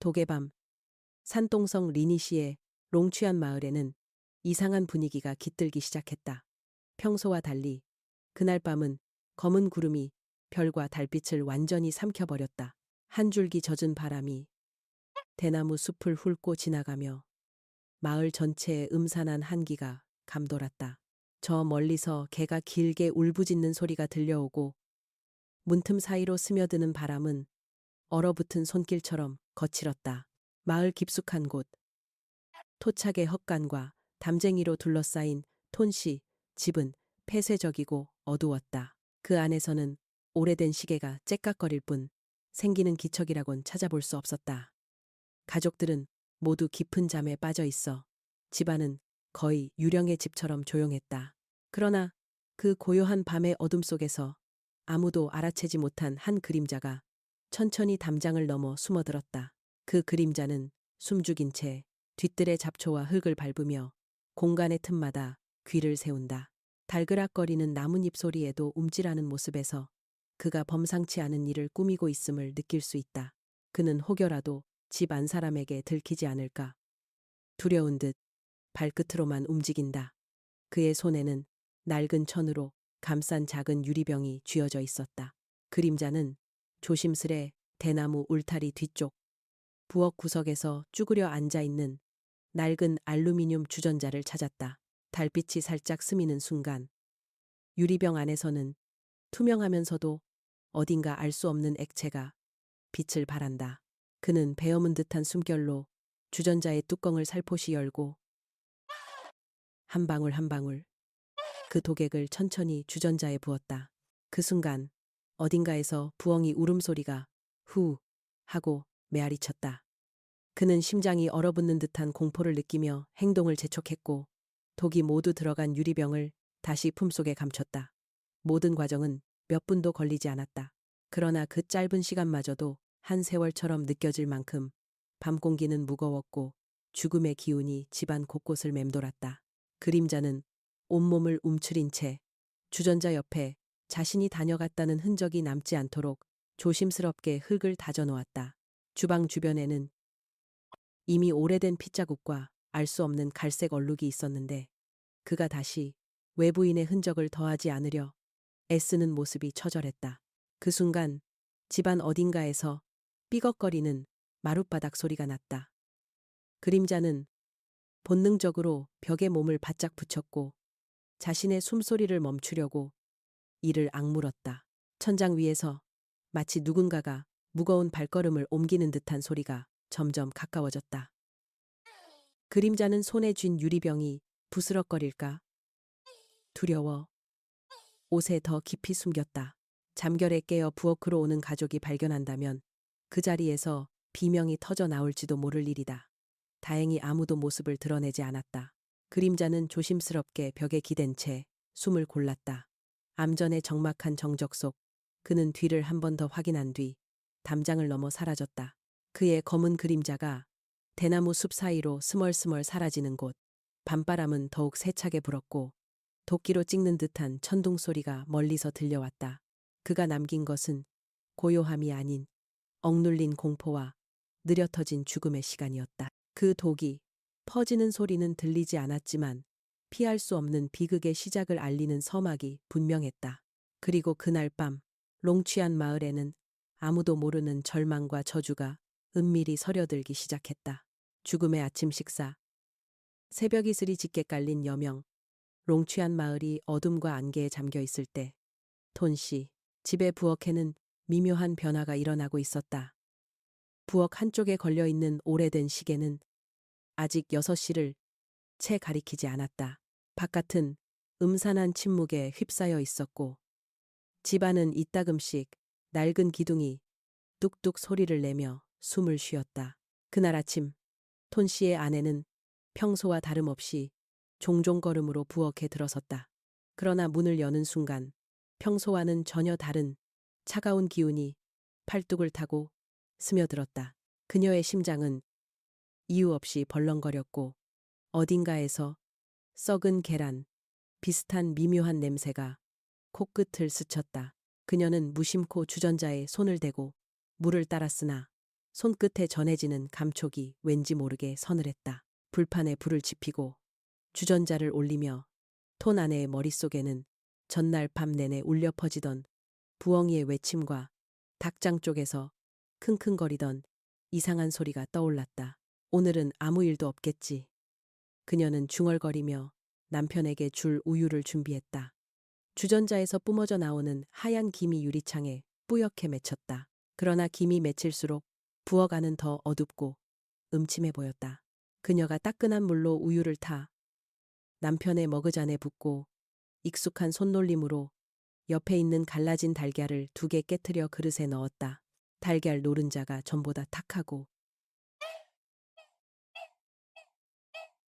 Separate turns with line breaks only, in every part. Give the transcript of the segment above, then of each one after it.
도계밤, 산동성 리니시의 롱취안 마을에는 이상한 분위기가 깃들기 시작했다. 평소와 달리 그날 밤은 검은 구름이 별과 달빛을 완전히 삼켜버렸다. 한 줄기 젖은 바람이 대나무 숲을 훑고 지나가며 마을 전체에 음산한 한기가 감돌았다. 저 멀리서 개가 길게 울부짖는 소리가 들려오고 문틈 사이로 스며드는 바람은 얼어붙은 손길처럼 거칠었다. 마을 깊숙한 곳, 토착의 헛간과 담쟁이로 둘러싸인 톤씨 집은 폐쇄적이고 어두웠다. 그 안에서는 오래된 시계가 째깍거릴 뿐 생기는 기척이라곤 찾아볼 수 없었다. 가족들은 모두 깊은 잠에 빠져 있어 집안은 거의 유령의 집처럼 조용했다. 그러나 그 고요한 밤의 어둠 속에서 아무도 알아채지 못한 한 그림자가 천천히 담장을 넘어 숨어들었다. 그 그림자는 숨죽인 채 뒤뜰의 잡초와 흙을 밟으며 공간의 틈마다 귀를 세운다. 달그락거리는 나뭇잎 소리에도 움찔하는 모습에서 그가 범상치 않은 일을 꾸미고 있음을 느낄 수 있다. 그는 혹여라도 집 안 사람에게 들키지 않을까. 두려운 듯 발끝으로만 움직인다. 그의 손에는 낡은 천으로 감싼 작은 유리병이 쥐어져 있었다. 그림자는 조심스레 대나무 울타리 뒤쪽 부엌 구석에서 쭈그려 앉아있는 낡은 알루미늄 주전자를 찾았다. 달빛이 살짝 스미는 순간 유리병 안에서는 투명하면서도 어딘가 알 수 없는 액체가 빛을 발한다. 그는 베어문 듯한 숨결로 주전자의 뚜껑을 살포시 열고 한 방울 한 방울 그 독액을 천천히 주전자에 부었다. 그 순간 어딘가에서 부엉이 울음소리가 후 하고 메아리쳤다. 그는 심장이 얼어붙는 듯한 공포를 느끼며 행동을 재촉했고 독이 모두 들어간 유리병을 다시 품속에 감췄다. 모든 과정은 몇 분도 걸리지 않았다. 그러나 그 짧은 시간마저도 한 세월처럼 느껴질 만큼 밤 공기는 무거웠고 죽음의 기운이 집안 곳곳을 맴돌았다. 그림자는 온몸을 움츠린 채 주전자 옆에 자신이 다녀갔다는 흔적이 남지 않도록 조심스럽게 흙을 다져놓았다. 주방 주변에는 이미 오래된 핏자국과 알 수 없는 갈색 얼룩이 있었는데 그가 다시 외부인의 흔적을 더하지 않으려 애쓰는 모습이 처절했다. 그 순간 집안 어딘가에서 삐걱거리는 마룻바닥 소리가 났다. 그림자는 본능적으로 벽에 몸을 바짝 붙였고 자신의 숨소리를 멈추려고 이를 악물었다. 천장 위에서 마치 누군가가 무거운 발걸음을 옮기는 듯한 소리가 점점 가까워졌다. 그림자는 손에 쥔 유리병이 부스럭거릴까 두려워 옷에 더 깊이 숨겼다. 잠결에 깨어 부엌으로 오는 가족이 발견한다면 그 자리에서 비명이 터져 나올지도 모를 일이다. 다행히 아무도 모습을 드러내지 않았다. 그림자는 조심스럽게 벽에 기댄 채 숨을 골랐다. 암전의 적막한 정적 속 그는 뒤를 한 번 더 확인한 뒤 담장을 넘어 사라졌다. 그의 검은 그림자가 대나무 숲 사이로 스멀스멀 사라지는 곳, 밤바람은 더욱 세차게 불었고 도끼로 찍는 듯한 천둥 소리가 멀리서 들려왔다. 그가 남긴 것은 고요함이 아닌 억눌린 공포와 느려터진 죽음의 시간이었다. 그 독이 퍼지는 소리는 들리지 않았지만 피할 수 없는 비극의 시작을 알리는 서막이 분명했다. 그리고 그날 밤 롱취안 마을에는 아무도 모르는 절망과 저주가 은밀히 서려들기 시작했다. 죽음의 아침 식사, 새벽 이슬이 짙게 깔린 여명, 롱취안 마을이 어둠과 안개에 잠겨 있을 때 톤씨 집의 부엌에는 미묘한 변화가 일어나고 있었다. 부엌 한쪽에 걸려있는 오래된 시계는 아직 6시를 채 가리키지 않았다. 바깥은 음산한 침묵에 휩싸여 있었고 집안은 이따금씩 낡은 기둥이 뚝뚝 소리를 내며 숨을 쉬었다. 그날 아침 톤씨의 아내는 평소와 다름없이 종종 걸음으로 부엌에 들어섰다. 그러나 문을 여는 순간 평소와는 전혀 다른 차가운 기운이 팔뚝을 타고 스며들었다. 그녀의 심장은 이유 없이 벌렁거렸고 어딘가에서 썩은 계란, 비슷한 미묘한 냄새가 코끝을 스쳤다. 그녀는 무심코 주전자에 손을 대고 물을 따랐으나 손끝에 전해지는 감촉이 왠지 모르게 서늘했다. 불판에 불을 지피고 주전자를 올리며 톤 아내의 머릿속에는 전날 밤 내내 울려 퍼지던 부엉이의 외침과 닭장 쪽에서 킁킁거리던 이상한 소리가 떠올랐다. 오늘은 아무 일도 없겠지. 그녀는 중얼거리며 남편에게 줄 우유를 준비했다. 주전자에서 뿜어져 나오는 하얀 김이 유리창에 뿌옇게 맺혔다. 그러나 김이 맺힐수록 부엌안은 더 어둡고 음침해 보였다. 그녀가 따끈한 물로 우유를 타 남편의 머그잔에 붓고 익숙한 손놀림으로 옆에 있는 갈라진 달걀을 2개 깨트려 그릇에 넣었다. 달걀 노른자가 전보다 탁하고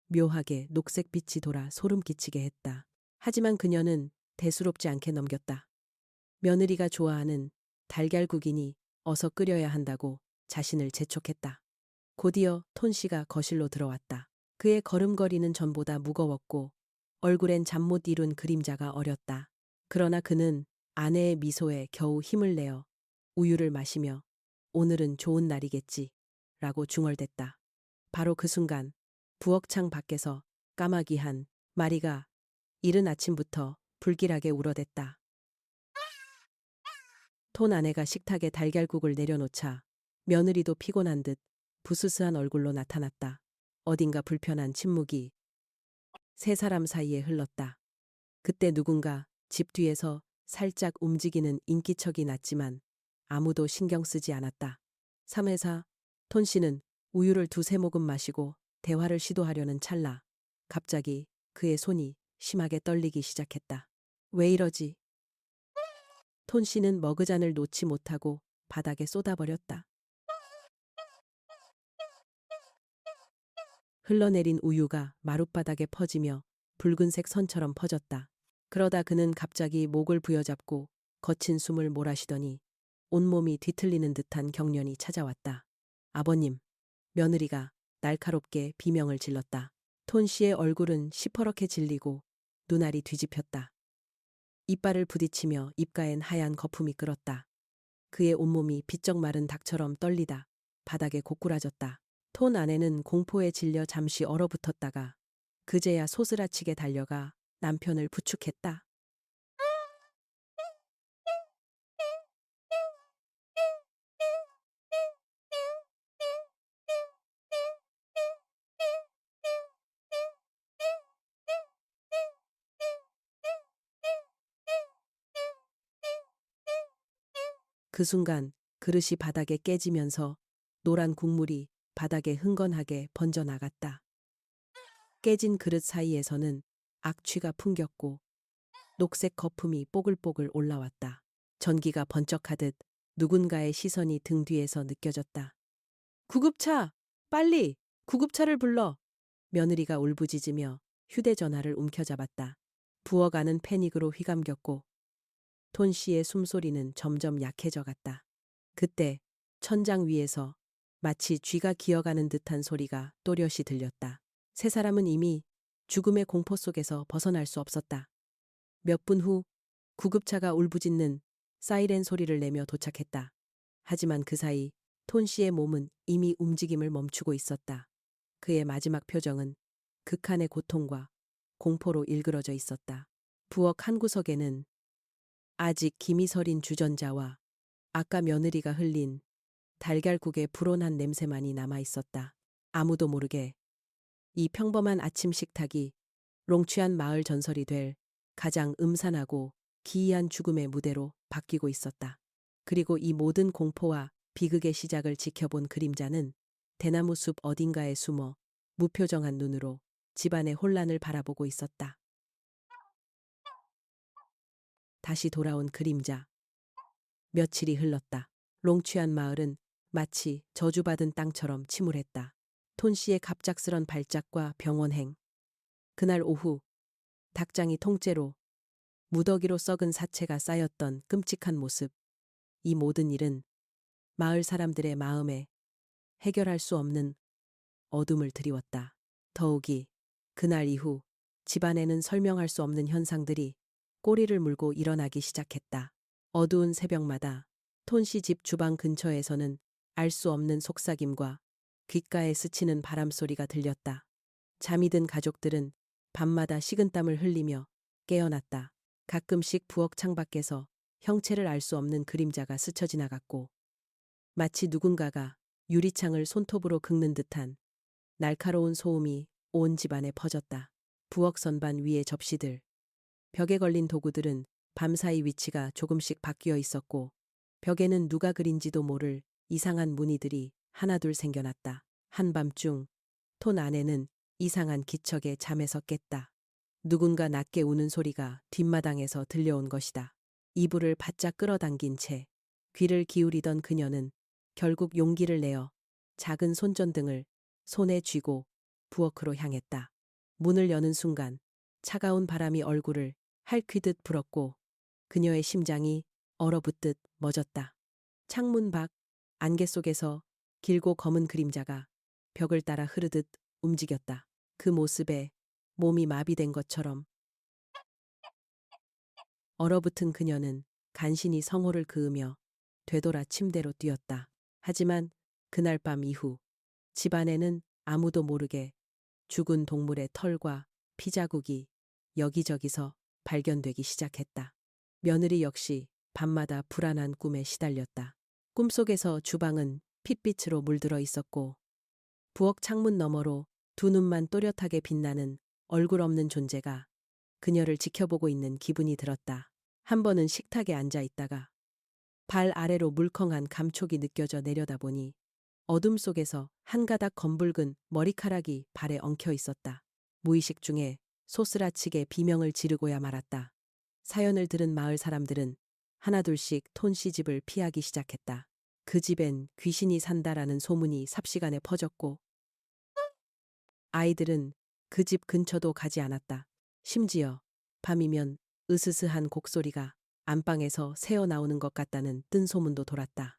묘하게 녹색빛이 돌아 소름 끼치게 했다. 하지만 그녀는 대수롭지 않게 넘겼다. 며느리가 좋아하는 달걀국이니 어서 끓여야 한다고 자신을 재촉했다. 곧이어 톤 씨가 거실로 들어왔다. 그의 걸음걸이는 전보다 무거웠고 얼굴엔 잠 못 이룬 그림자가 어렸다. 그러나 그는 아내의 미소에 겨우 힘을 내어 우유를 마시며 오늘은 좋은 날이겠지 라고 중얼댔다. 바로 그 순간 부엌창 밖에서 까마귀 한 마리가 이른 아침부터 불길하게 울어댔다. 톤 아내가 식탁에 달걀국을 내려놓자 며느리도 피곤한 듯 부스스한 얼굴로 나타났다. 어딘가 불편한 침묵이 세 사람 사이에 흘렀다. 그때 누군가 집 뒤에서 살짝 움직이는 인기척이 났지만 아무도 신경 쓰지 않았다. 3회사 톤 씨는 우유를 2-3모금 마시고 대화를 시도하려는 찰나 갑자기 그의 손이 심하게 떨리기 시작했다. 왜 이러지? 톤 씨는 머그잔을 놓지 못하고 바닥에 쏟아버렸다. 흘러내린 우유가 마룻바닥에 퍼지며 붉은색 선처럼 퍼졌다. 그러다 그는 갑자기 목을 부여잡고 거친 숨을 몰아쉬더니 온몸이 뒤틀리는 듯한 경련이 찾아왔다. 아버님, 며느리가 날카롭게 비명을 질렀다. 톤 씨의 얼굴은 시퍼렇게 질리고 눈알이 뒤집혔다. 이빨을 부딪히며 입가엔 하얀 거품이 끓었다. 그의 온몸이 비쩍 마른 닭처럼 떨리다 바닥에 고꾸라졌다. 톤 아내는 공포에 질려 잠시 얼어붙었다가 그제야 소스라치게 달려가 남편을 부축했다. 그 순간 그릇이 바닥에 깨지면서 노란 국물이 바닥에 흥건하게 번져나갔다. 깨진 그릇 사이에서는 악취가 풍겼고 녹색 거품이 뽀글뽀글 올라왔다. 전기가 번쩍하듯 누군가의 시선이 등 뒤에서 느껴졌다. 구급차! 빨리! 구급차를 불러! 며느리가 울부짖으며 휴대전화를 움켜잡았다. 부엌 안은 패닉으로 휘감겼고 톤 씨의 숨소리는 점점 약해져 갔다. 그때 천장 위에서 마치 쥐가 기어가는 듯한 소리가 또렷이 들렸다. 세 사람은 이미 죽음의 공포 속에서 벗어날 수 없었다. 몇 분 후 구급차가 울부짖는 사이렌 소리를 내며 도착했다. 하지만 그 사이 톤 씨의 몸은 이미 움직임을 멈추고 있었다. 그의 마지막 표정은 극한의 고통과 공포로 일그러져 있었다. 부엌 한 구석에는 아직 김이 서린 주전자와 아까 며느리가 흘린 달걀국의 불온한 냄새만이 남아 있었다. 아무도 모르게 이 평범한 아침 식탁이 롱취한 마을 전설이 될 가장 음산하고 기이한 죽음의 무대로 바뀌고 있었다. 그리고 이 모든 공포와 비극의 시작을 지켜본 그림자는 대나무 숲 어딘가에 숨어 무표정한 눈으로 집안의 혼란을 바라보고 있었다. 다시 돌아온 그림자. 며칠이 흘렀다. 롱취한 마을은 마치 저주받은 땅처럼 침울했다. 톤 씨의 갑작스런 발작과 병원행. 그날 오후 닭장이 통째로 무더기로 썩은 사체가 쌓였던 끔찍한 모습. 이 모든 일은 마을 사람들의 마음에 해결할 수 없는 어둠을 드리웠다. 더욱이 그날 이후 집안에는 설명할 수 없는 현상들이 꼬리를 물고 일어나기 시작했다. 어두운 새벽마다 톤 씨 집 주방 근처에서는 알 수 없는 속삭임과 귓가에 스치는 바람소리가 들렸다. 잠이 든 가족들은 밤마다 식은땀을 흘리며 깨어났다. 가끔씩 부엌 창밖에서 형체를 알 수 없는 그림자가 스쳐 지나갔고 마치 누군가가 유리창을 손톱으로 긁는 듯한 날카로운 소음이 온 집안에 퍼졌다. 부엌 선반 위의 접시들, 벽에 걸린 도구들은 밤사이 위치가 조금씩 바뀌어 있었고 벽에는 누가 그린지도 모를 이상한 무늬들이 하나둘 생겨났다. 한밤중 톤 안에는 이상한 기척에 잠에서 깼다. 누군가 낮게 우는 소리가 뒷마당에서 들려온 것이다. 이불을 바짝 끌어당긴 채 귀를 기울이던 그녀는 결국 용기를 내어 작은 손전등을 손에 쥐고 부엌으로 향했다. 문을 여는 순간 차가운 바람이 얼굴을 할퀴듯 불었고 그녀의 심장이 얼어붙듯 멎었다. 창문 밖 안개 속에서 길고 검은 그림자가 벽을 따라 흐르듯 움직였다. 그 모습에 몸이 마비된 것처럼 얼어붙은 그녀는 간신히 성호를 그으며 되돌아 침대로 뛰었다. 하지만 그날 밤 이후 집안에는 아무도 모르게 죽은 동물의 털과 피자국이 여기저기서 발견되기 시작했다. 며느리 역시 밤마다 불안한 꿈에 시달렸다. 꿈속에서 주방은 핏빛으로 물들어 있었고 부엌 창문 너머로 두 눈만 또렷하게 빛나는 얼굴 없는 존재가 그녀를 지켜보고 있는 기분이 들었다. 한 번은 식탁에 앉아 있다가 발 아래로 물컹한 감촉이 느껴져 내려다보니 어둠 속에서 한 가닥 검붉은 머리카락이 발에 엉켜 있었다. 무의식 중에 소스라치게 비명을 지르고야 말았다. 사연을 들은 마을 사람들은 하나둘씩 톤 씨 집을 피하기 시작했다. 그 집엔 귀신이 산다라는 소문이 삽시간에 퍼졌고 아이들은 그 집 근처도 가지 않았다. 심지어 밤이면 으스스한 곡소리가 안방에서 새어나오는 것 같다는 뜬 소문도 돌았다.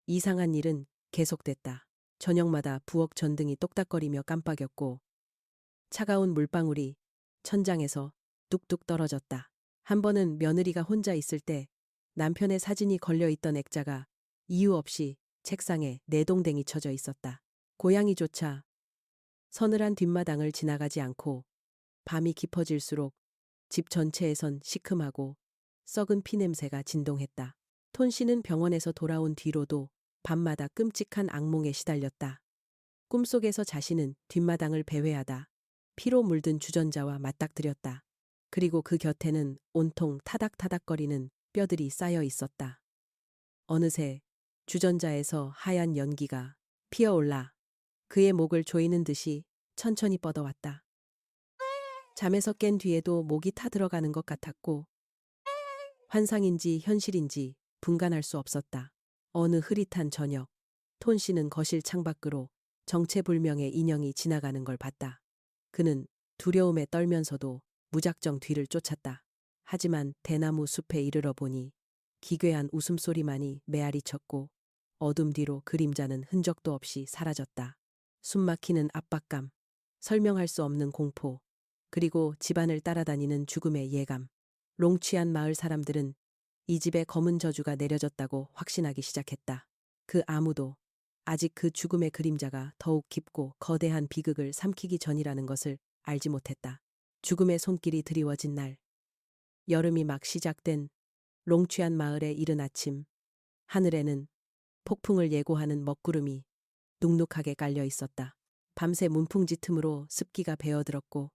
이상한 일은 계속됐다. 저녁마다 부엌 전등이 똑딱거리며 깜빡였고 차가운 물방울이 천장에서 뚝뚝 떨어졌다. 한 번은 며느리가 혼자 있을 때 남편의 사진이 걸려있던 액자가 이유 없이 책상에 내동댕이 쳐져 있었다. 고양이조차 서늘한 뒷마당을 지나가지 않고 밤이 깊어질수록 집 전체에선 시큼하고 썩은 피냄새가 진동했다. 톤 씨는 병원에서 돌아온 뒤로도 밤마다 끔찍한 악몽에 시달렸다. 꿈속에서 자신은 뒷마당을 배회하다 피로 물든 주전자와 맞닥뜨렸다. 그리고 그 곁에는 온통 타닥타닥거리는 뼈들이 쌓여 있었다. 어느새 주전자에서 하얀 연기가 피어올라 그의 목을 조이는 듯이 천천히 뻗어왔다. 잠에서 깬 뒤에도 목이 타들어가는 것 같았고 환상인지 현실인지 분간할 수 없었다. 어느 흐릿한 저녁, 톤 씨는 거실 창밖으로 정체불명의 인형이 지나가는 걸 봤다. 그는 두려움에 떨면서도 무작정 뒤를 쫓았다. 하지만 대나무 숲에 이르러 보니 기괴한 웃음소리만이 메아리 쳤고 어둠 뒤로 그림자는 흔적도 없이 사라졌다. 숨막히는 압박감, 설명할 수 없는 공포, 그리고 집안을 따라다니는 죽음의 예감. 롱취한 마을 사람들은 이 집에 검은 저주가 내려졌다고 확신하기 시작했다. 그 아무도 아직 그 죽음의 그림자가 더욱 깊고 거대한 비극을 삼키기 전이라는 것을 알지 못했다. 죽음의 손길이 드리워진 날, 여름이 막 시작된 롱취한 마을의 이른 아침, 하늘에는 폭풍을 예고하는 먹구름이 눅눅하게 깔려 있었다. 밤새 문풍지 틈으로 습기가 배어들었고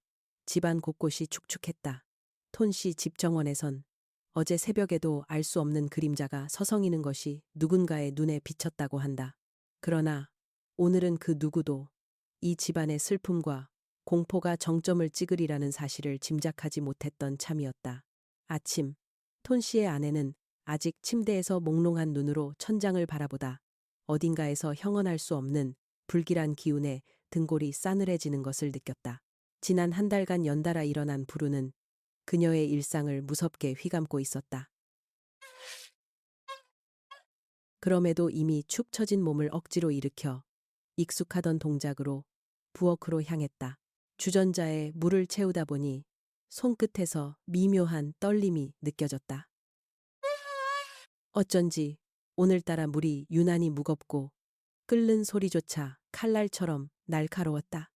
집안 곳곳이 축축했다. 톤 씨 집 정원에선 어제 새벽에도 알 수 없는 그림자가 서성이는 것이 누군가의 눈에 비쳤다고 한다. 그러나 오늘은 그 누구도 이 집안의 슬픔과 공포가 정점을 찍으리라는 사실을 짐작하지 못했던 참이었다. 아침, 톤 씨의 아내는 아직 침대에서 몽롱한 눈으로 천장을 바라보다 어딘가에서 형언할 수 없는 불길한 기운에 등골이 싸늘해지는 것을 느꼈다. 지난 한 달간 연달아 일어난 불운은 그녀의 일상을 무섭게 휘감고 있었다. 그럼에도 이미 축 처진 몸을 억지로 일으켜 익숙하던 동작으로 부엌으로 향했다. 주전자에 물을 채우다 보니 손끝에서 미묘한 떨림이 느껴졌다. 어쩐지 오늘따라 물이 유난히 무겁고 끓는 소리조차 칼날처럼 날카로웠다.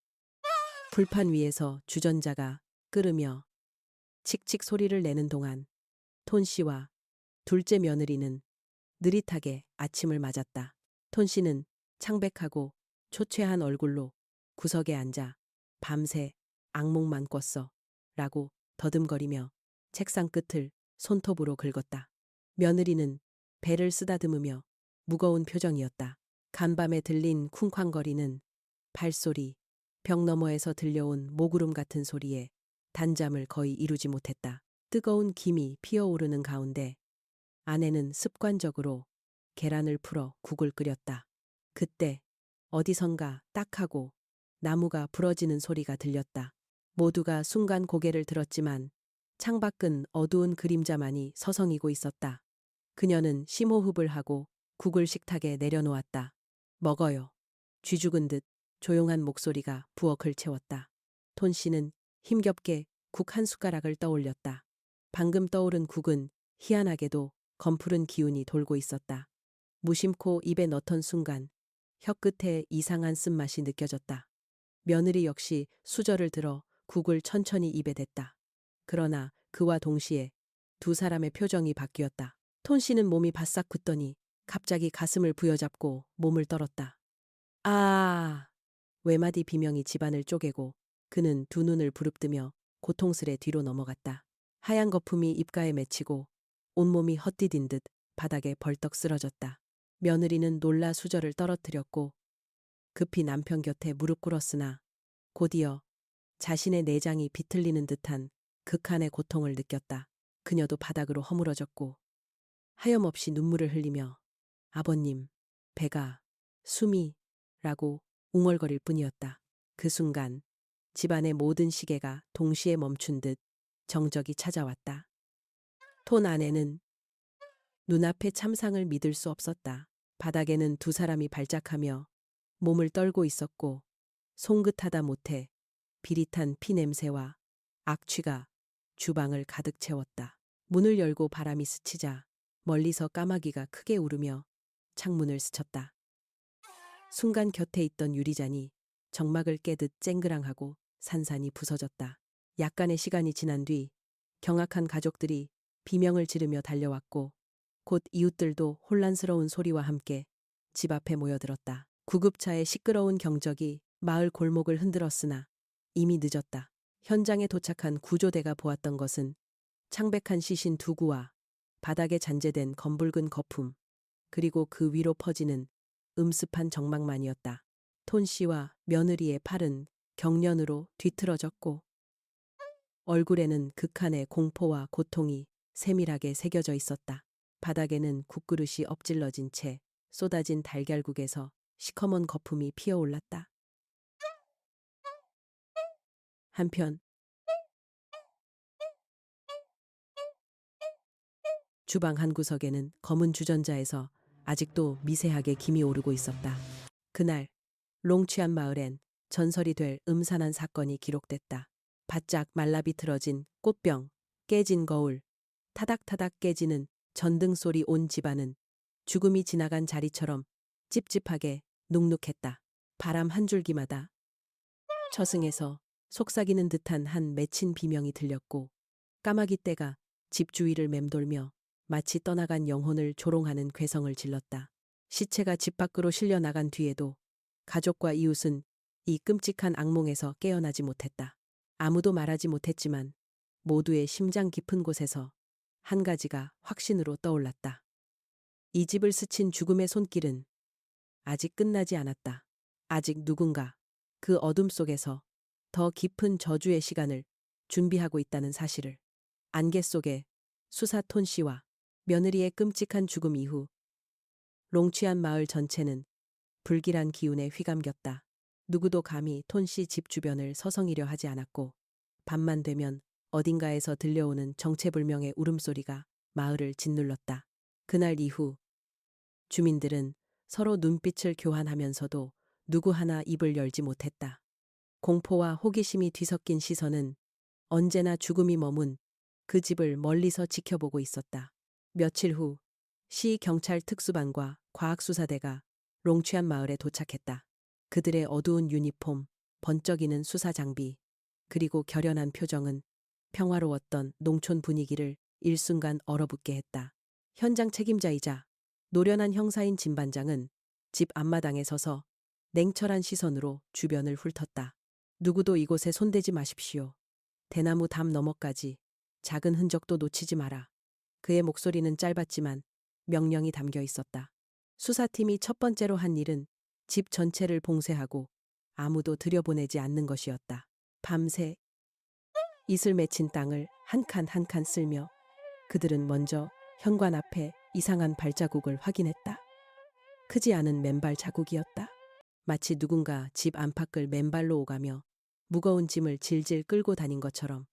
불판 위에서 주전자가 끓으며 칙칙 소리를 내는 동안 톤 씨와 둘째 며느리는 느릿하게 아침을 맞았다. 톤 씨는 창백하고 초췌한 얼굴로 구석에 앉아 밤새 악몽만 꿨어 라고 더듬거리며 책상 끝을 손톱으로 긁었다. 며느리는 배를 쓰다듬으며 무거운 표정이었다. 간밤에 들린 쿵쾅거리는 발소리, 벽 너머에서 들려온 모구름 같은 소리에 단잠을 거의 이루지 못했다. 뜨거운 김이 피어오르는 가운데 아내는 습관적으로 계란을 풀어 국을 끓였다. 그때 어디선가 딱하고 나무가 부러지는 소리가 들렸다. 모두가 순간 고개를 들었지만 창밖은 어두운 그림자만이 서성이고 있었다. 그녀는 심호흡을 하고 국을 식탁에 내려놓았다. 먹어요. 쥐죽은 듯 조용한 목소리가 부엌을 채웠다. 톤 씨는 힘겹게 국 한 숟가락을 떠올렸다. 방금 떠오른 국은 희한하게도 검푸른 기운이 돌고 있었다. 무심코 입에 넣던 순간 혀끝에 이상한 쓴맛이 느껴졌다. 며느리 역시 수저를 들어 국을 천천히 입에 댔다. 그러나 그와 동시에 두 사람의 표정이 바뀌었다. 톤 씨는 몸이 바싹 굳더니 갑자기 가슴을 부여잡고 몸을 떨었다. 아! 외마디 비명이 집안을 쪼개고 그는 두 눈을 부릅뜨며 고통스레 뒤로 넘어갔다. 하얀 거품이 입가에 맺히고 온몸이 헛디딘 듯 바닥에 벌떡 쓰러졌다. 며느리는 놀라 수저를 떨어뜨렸고 급히 남편 곁에 무릎 꿇었으나 곧이어 자신의 내장이 비틀리는 듯한 극한의 고통을 느꼈다. 그녀도 바닥으로 허물어졌고 하염없이 눈물을 흘리며 아버님, 배가, 숨이 라고 웅얼거릴 뿐이었다. 그 순간 집안의 모든 시계가 동시에 멈춘 듯 정적이 찾아왔다. 톤 아내는 눈앞의 참상을 믿을 수 없었다. 바닥에는 두 사람이 발작하며 몸을 떨고 있었고 송긋하다 못해 비릿한 피 냄새와 악취가 주방을 가득 채웠다. 문을 열고 바람이 스치자 멀리서 까마귀가 크게 울으며 창문을 스쳤다. 순간 곁에 있던 유리잔이 정막을 깨듯 쨍그랑하고 산산이 부서졌다. 약간의 시간이 지난 뒤 경악한 가족들이 비명을 지르며 달려왔고 곧 이웃들도 혼란스러운 소리와 함께 집 앞에 모여들었다. 구급차의 시끄러운 경적이 마을 골목을 흔들었으나 이미 늦었다. 현장에 도착한 구조대가 보았던 것은 창백한 시신 두 구와 바닥에 잔재된 검붉은 거품, 그리고 그 위로 퍼지는 음습한 정막만이었다. 톤 씨와 며느리의 팔은 경련으로 뒤틀어졌고 얼굴에는 극한의 공포와 고통이 세밀하게 새겨져 있었다. 바닥에는 국그릇이 엎질러진 채 쏟아진 달걀국에서 시커먼 거품이 피어올랐다. 한편 주방 한 구석에는 검은 주전자에서 아직도 미세하게 김이 오르고 있었다. 그날 롱취안 마을엔 전설이 될 음산한 사건이 기록됐다. 바짝 말라비틀어진 꽃병, 깨진 거울, 타닥타닥 깨지는 전등 소리 온 집안은 죽음이 지나간 자리처럼 찝찝하게 눅눅했다. 바람 한 줄기마다 처승에서 속삭이는 듯한 한 맺힌 비명이 들렸고 까마귀 떼가 집 주위를 맴돌며 마치 떠나간 영혼을 조롱하는 괴성을 질렀다. 시체가 집 밖으로 실려 나간 뒤에도 가족과 이웃은 이 끔찍한 악몽에서 깨어나지 못했다. 아무도 말하지 못했지만 모두의 심장 깊은 곳에서 한 가지가 확신으로 떠올랐다. 이 집을 스친 죽음의 손길은 아직 끝나지 않았다. 아직 누군가 그 어둠 속에서 더 깊은 저주의 시간을 준비하고 있다는 사실을. 안개 속에 수사 톤 씨와 며느리의 끔찍한 죽음 이후 롱취안 마을 전체는 불길한 기운에 휘감겼다. 누구도 감히 톤 씨 집 주변을 서성이려 하지 않았고 밤만 되면 어딘가에서 들려오는 정체불명의 울음소리가 마을을 짓눌렀다. 그날 이후 주민들은 서로 눈빛을 교환하면서도 누구 하나 입을 열지 못했다. 공포와 호기심이 뒤섞인 시선은 언제나 죽음이 머문 그 집을 멀리서 지켜보고 있었다. 며칠 후 시 경찰 특수반과 과학수사대가 롱취안 마을에 도착했다. 그들의 어두운 유니폼, 번쩍이는 수사 장비, 그리고 결연한 표정은 평화로웠던 농촌 분위기를 일순간 얼어붙게 했다. 현장 책임자이자 노련한 형사인 진 반장은 집 앞마당에 서서 냉철한 시선으로 주변을 훑었다. 누구도 이곳에 손대지 마십시오. 대나무 담 너머까지 작은 흔적도 놓치지 마라. 그의 목소리는 짧았지만 명령이 담겨 있었다. 수사팀이 첫 번째로 한 일은 집 전체를 봉쇄하고 아무도 들여보내지 않는 것이었다. 밤새 이슬 맺힌 땅을 한 칸 한 칸 쓸며 그들은 먼저 현관 앞에 이상한 발자국을 확인했다. 크지 않은 맨발 자국이었다. 마치 누군가 집 안팎을 맨발로 오가며 무거운 짐을 질질 끌고 다닌 것처럼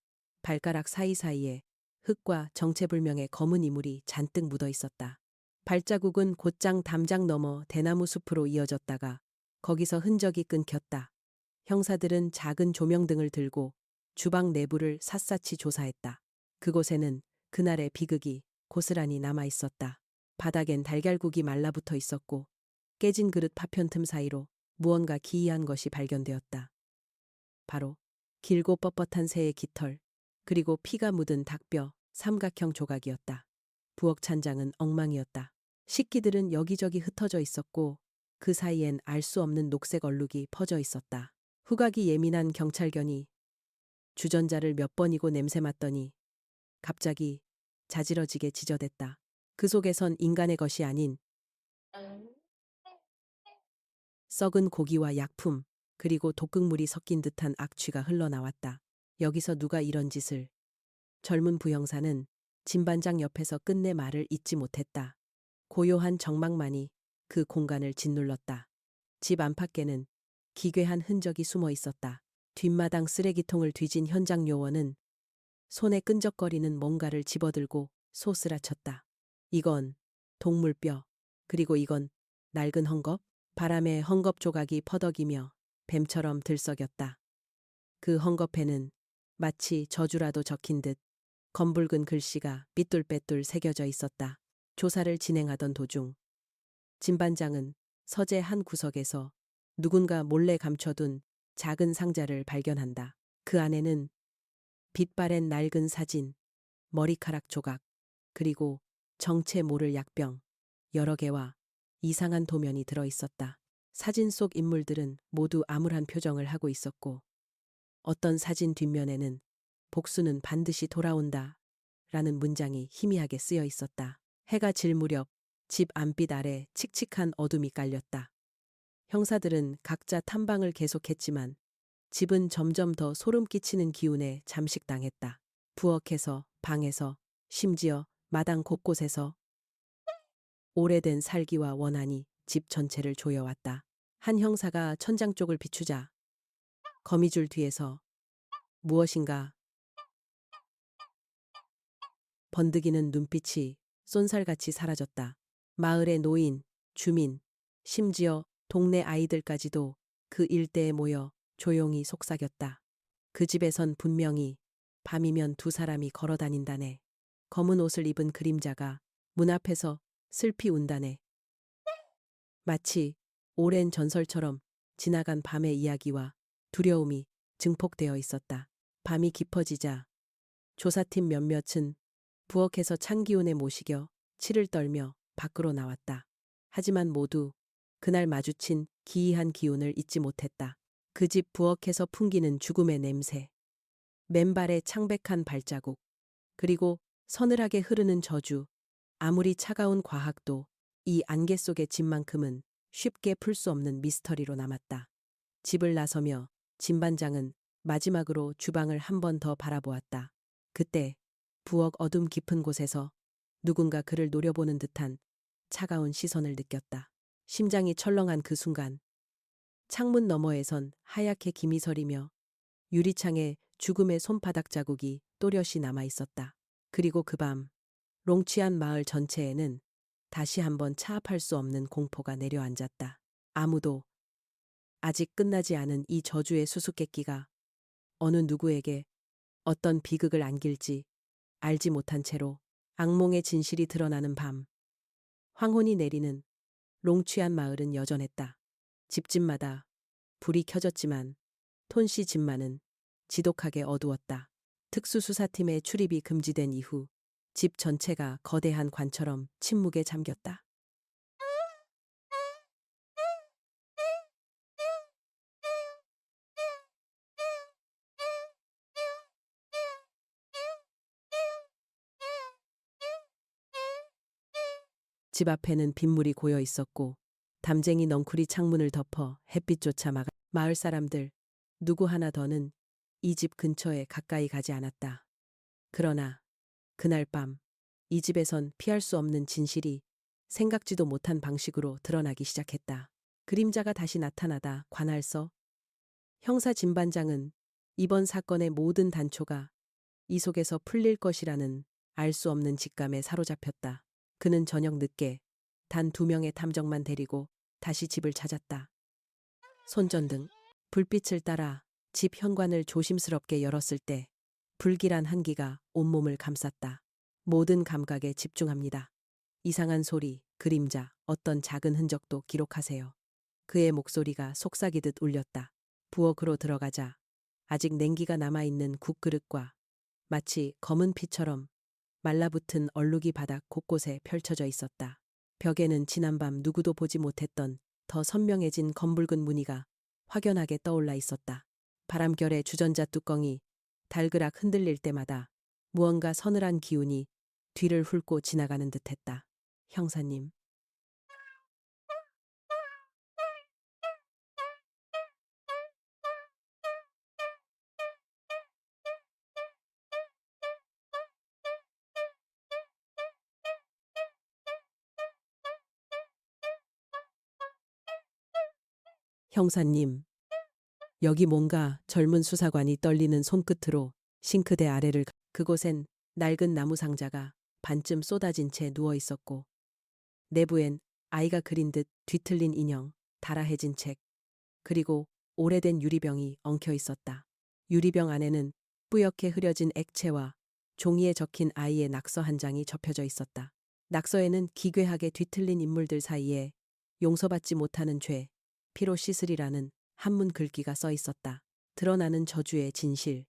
발가락 사이사이에 흙과 정체불명의 검은 이물이 잔뜩 묻어 있었다. 발자국은 곧장 담장 너머 대나무 숲으로 이어졌다가 거기서 흔적이 끊겼다. 형사들은 작은 조명등을 들고 주방 내부를 샅샅이 조사했다. 그곳에는 그날의 비극이 고스란히 남아 있었다. 바닥엔 달걀국이 말라붙어 있었고 깨진 그릇 파편 틈 사이로 무언가 기이한 것이 발견되었다. 바로 길고 뻣뻣한 새의 깃털, 그리고 피가 묻은 닭뼈, 삼각형 조각이었다. 부엌 찬장은 엉망이었다. 식기들은 여기저기 흩어져 있었고 그 사이엔 알 수 없는 녹색 얼룩이 퍼져 있었다. 후각이 예민한 경찰견이 주전자를 몇 번이고 냄새 맡더니 갑자기 자지러지게 지저댔다. 그 속에선 인간의 것이 아닌 썩은 고기와 약품, 그리고 독극물이 섞인 듯한 악취가 흘러나왔다. 여기서 누가 이런 짓을. 젊은 부형사는 진반장 옆에서 끝내 말을 잇지 못했다. 고요한 정막만이 그 공간을 짓눌렀다. 집 안팎에는 기괴한 흔적이 숨어 있었다. 뒷마당 쓰레기통을 뒤진 현장 요원은 손에 끈적거리는 뭔가를 집어들고 소스라쳤다. 이건 동물뼈, 그리고 이건 낡은 헝겊? 바람에 헝겊 조각이 퍼덕이며 뱀처럼 들썩였다. 그 헝겊에는 마치 저주라도 적힌 듯 검붉은 글씨가 삐뚤빼뚤 새겨져 있었다. 조사를 진행하던 도중 진 반장은 서재 한 구석에서 누군가 몰래 감춰둔 작은 상자를 발견한다. 그 안에는 빛바랜 낡은 사진, 머리카락 조각, 그리고 정체 모를 약병 여러 개와 이상한 도면이 들어 있었다. 사진 속 인물들은 모두 암울한 표정을 하고 있었고 어떤 사진 뒷면에는 복수는 반드시 돌아온다 라는 문장이 희미하게 쓰여 있었다. 해가 질 무렵 집 안빛 아래 칙칙한 어둠이 깔렸다. 형사들은 각자 탐방을 계속했지만 집은 점점 더 소름 끼치는 기운에 잠식당했다. 부엌에서, 방에서, 심지어 마당 곳곳에서 오래된 살기와 원한이 집 전체를 조여왔다. 한 형사가 천장 쪽을 비추자 거미줄 뒤에서 무엇인가 번득이는 눈빛이 쏜살같이 사라졌다. 마을의 노인, 주민, 심지어 동네 아이들까지도 그 일대에 모여 조용히 속삭였다. 그 집에선 분명히 밤이면 두 사람이 걸어 다닌다네. 검은 옷을 입은 그림자가 문 앞에서 슬피 운다네. 마치 오랜 전설처럼 지나간 밤의 이야기와 두려움이 증폭되어 있었다. 밤이 깊어지자 조사팀 몇몇은 부엌에서 찬 기운에 모시겨 치를 떨며 밖으로 나왔다. 하지만 모두 그날 마주친 기이한 기운을 잊지 못했다. 그 집 부엌에서 풍기는 죽음의 냄새, 맨발의 창백한 발자국, 그리고 서늘하게 흐르는 저주, 아무리 차가운 과학도 이 안개 속의 집만큼은 쉽게 풀 수 없는 미스터리로 남았다. 집을 나서며 진 반장은 마지막으로 주방을 한 번 더 바라보았다. 그때 부엌 어둠 깊은 곳에서 누군가 그를 노려보는 듯한 차가운 시선을 느꼈다. 심장이 철렁한 그 순간 창문 너머에선 하얗게 김이 서리며 유리창에 죽음의 손바닥 자국이 또렷이 남아 있었다. 그리고 그 밤 롱취안 마을 전체에는 다시 한번 차압할 수 없는 공포가 내려앉았다. 아무도 아직 끝나지 않은 이 저주의 수수께끼가 어느 누구에게 어떤 비극을 안길지 알지 못한 채로 악몽의 진실이 드러나는 밤, 황혼이 내리는 롱취한 마을은 여전했다. 집집마다 불이 켜졌지만 톤씨 집만은 지독하게 어두웠다. 특수수사팀의 출입이 금지된 이후 집 전체가 거대한 관처럼 침묵에 잠겼다. 집 앞에는 빗물이 고여 있었고 담쟁이 넝쿨이 창문을 덮어 햇빛조차 막아 마을 사람들 누구 하나 더는 이 집 근처에 가까이 가지 않았다. 그러나 그날 밤 이 집에선 피할 수 없는 진실이 생각지도 못한 방식으로 드러나기 시작했다. 그림자가 다시 나타나다 관할서 형사 진반장은 이번 사건의 모든 단초가 이 속에서 풀릴 것이라는 알 수 없는 직감에 사로잡혔다. 그는 저녁 늦게 단 2명의 탐정만 데리고 다시 집을 찾았다. 손전등, 불빛을 따라 집 현관을 조심스럽게 열었을 때 불길한 한기가 온몸을 감쌌다. 모든 감각에 집중합니다. 이상한 소리, 그림자, 어떤 작은 흔적도 기록하세요. 그의 목소리가 속삭이듯 울렸다. 부엌으로 들어가자 아직 냉기가 남아있는 국그릇과 마치 검은 피처럼 말라붙은 얼룩이 바닥 곳곳에 펼쳐져 있었다. 벽에는 지난밤 누구도 보지 못했던 더 선명해진 검붉은 무늬가 확연하게 떠올라 있었다. 바람결에 주전자 뚜껑이 달그락 흔들릴 때마다 무언가 서늘한 기운이 뒤를 훑고 지나가는 듯했다. 형사님. 형사님. 여기 뭔가 젊은 수사관이 떨리는 손끝으로 싱크대 아래를 그곳엔 낡은 나무 상자가 반쯤 쏟아진 채 누워 있었고 내부엔 아이가 그린 듯 뒤틀린 인형, 달아해진 책, 그리고 오래된 유리병이 엉켜 있었다. 유리병 안에는 뿌옇게 흐려진 액체와 종이에 적힌 아이의 낙서 한 장이 접혀져 있었다. 낙서에는 기괴하게 뒤틀린 인물들 사이에 용서받지 못하는 죄, 피로 씻으리라는 한문 글귀가 써 있었다. 드러나는 저주의 진실.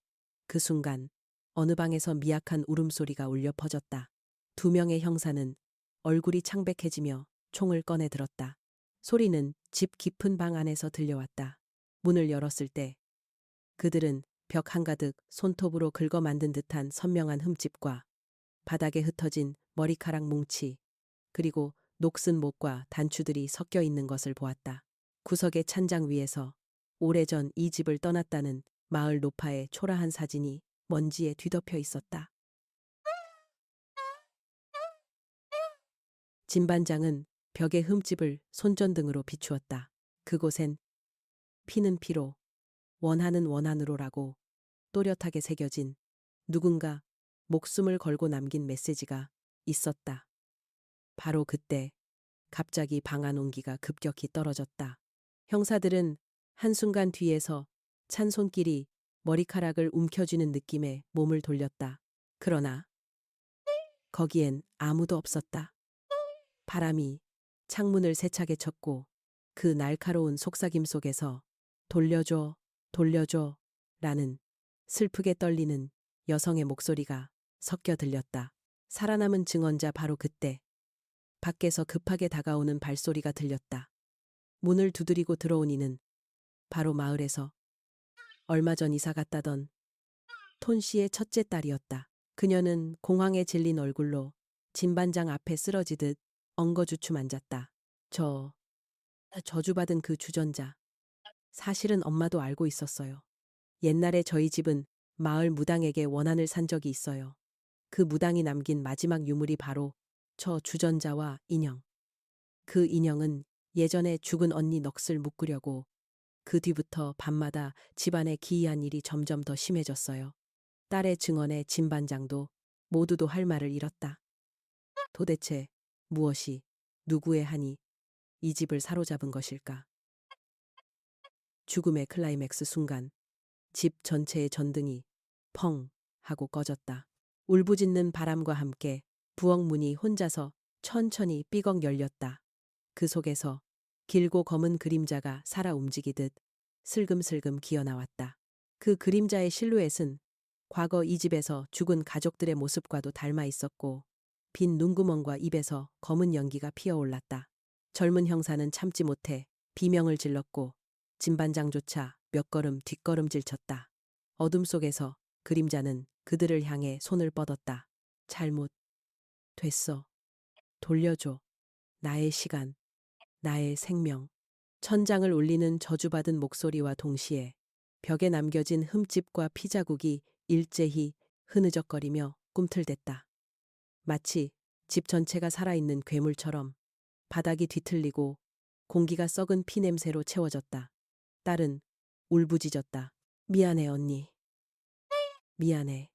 그 순간 어느 방에서 미약한 울음소리가 울려 퍼졌다. 2명의 형사는 얼굴이 창백해지며 총을 꺼내 들었다. 소리는 집 깊은 방 안에서 들려왔다. 문을 열었을 때 그들은 벽 한가득 손톱으로 긁어 만든 듯한 선명한 흠집과 바닥에 흩어진 머리카락 뭉치 그리고 녹슨 목과 단추들이 섞여 있는 것을 보았다. 구석의 찬장 위에서 오래전 이 집을 떠났다는 마을 노파의 초라한 사진이 먼지에 뒤덮여 있었다. 진반장은 벽의 흠집을 손전등으로 비추었다. 그곳엔 피는 피로, 원한은 원한으로라고 또렷하게 새겨진 누군가 목숨을 걸고 남긴 메시지가 있었다. 바로 그때 갑자기 방 안 온기가 급격히 떨어졌다. 형사들은 한순간 뒤에서 찬 손길이 머리카락을 움켜쥐는 느낌에 몸을 돌렸다. 그러나 거기엔 아무도 없었다. 바람이 창문을 세차게 쳤고 그 날카로운 속삭임 속에서 돌려줘, 돌려줘 라는 슬프게 떨리는 여성의 목소리가 섞여 들렸다. 살아남은 증언자 바로 그때 밖에서 급하게 다가오는 발소리가 들렸다. 문을 두드리고 들어온 이는 바로 마을에서 얼마 전 이사 갔다던 톤 씨의 첫째 딸이었다. 그녀는 공황에 질린 얼굴로 진반장 앞에 쓰러지듯 엉거주춤 앉았다. 저주받은 그 주전자. 사실은 엄마도 알고 있었어요. 옛날에 저희 집은 마을 무당에게 원한을 산 적이 있어요. 그 무당이 남긴 마지막 유물이 바로 저 주전자와 인형. 그 인형은 예전에 죽은 언니 넋을 묶으려고 그 뒤부터 밤마다 집안에 기이한 일이 점점 더 심해졌어요. 딸의 증언에 진반장도 모두도 할 말을 잃었다. 도대체 무엇이 누구의 한이 이 집을 사로잡은 것일까? 죽음의 클라이맥스 순간 집 전체의 전등이 펑 하고 꺼졌다. 울부짖는 바람과 함께 부엌 문이 혼자서 천천히 삐걱 열렸다. 그 속에서 길고 검은 그림자가 살아 움직이듯 슬금슬금 기어 나왔다. 그 그림자의 실루엣은 과거 이 집에서 죽은 가족들의 모습과도 닮아 있었고 빈 눈구멍과 입에서 검은 연기가 피어올랐다. 젊은 형사는 참지 못해 비명을 질렀고 진반장조차 몇 걸음 뒷걸음질 쳤다. 어둠 속에서 그림자는 그들을 향해 손을 뻗었다. 잘못 됐어. 돌려줘. 나의 시간, 나의 생명. 천장을 울리는 저주받은 목소리와 동시에 벽에 남겨진 흠집과 피자국이 일제히 흐느적거리며 꿈틀댔다. 마치 집 전체가 살아있는 괴물처럼 바닥이 뒤틀리고 공기가 썩은 피 냄새로 채워졌다. 딸은 울부짖었다. 미안해, 언니. 미안해.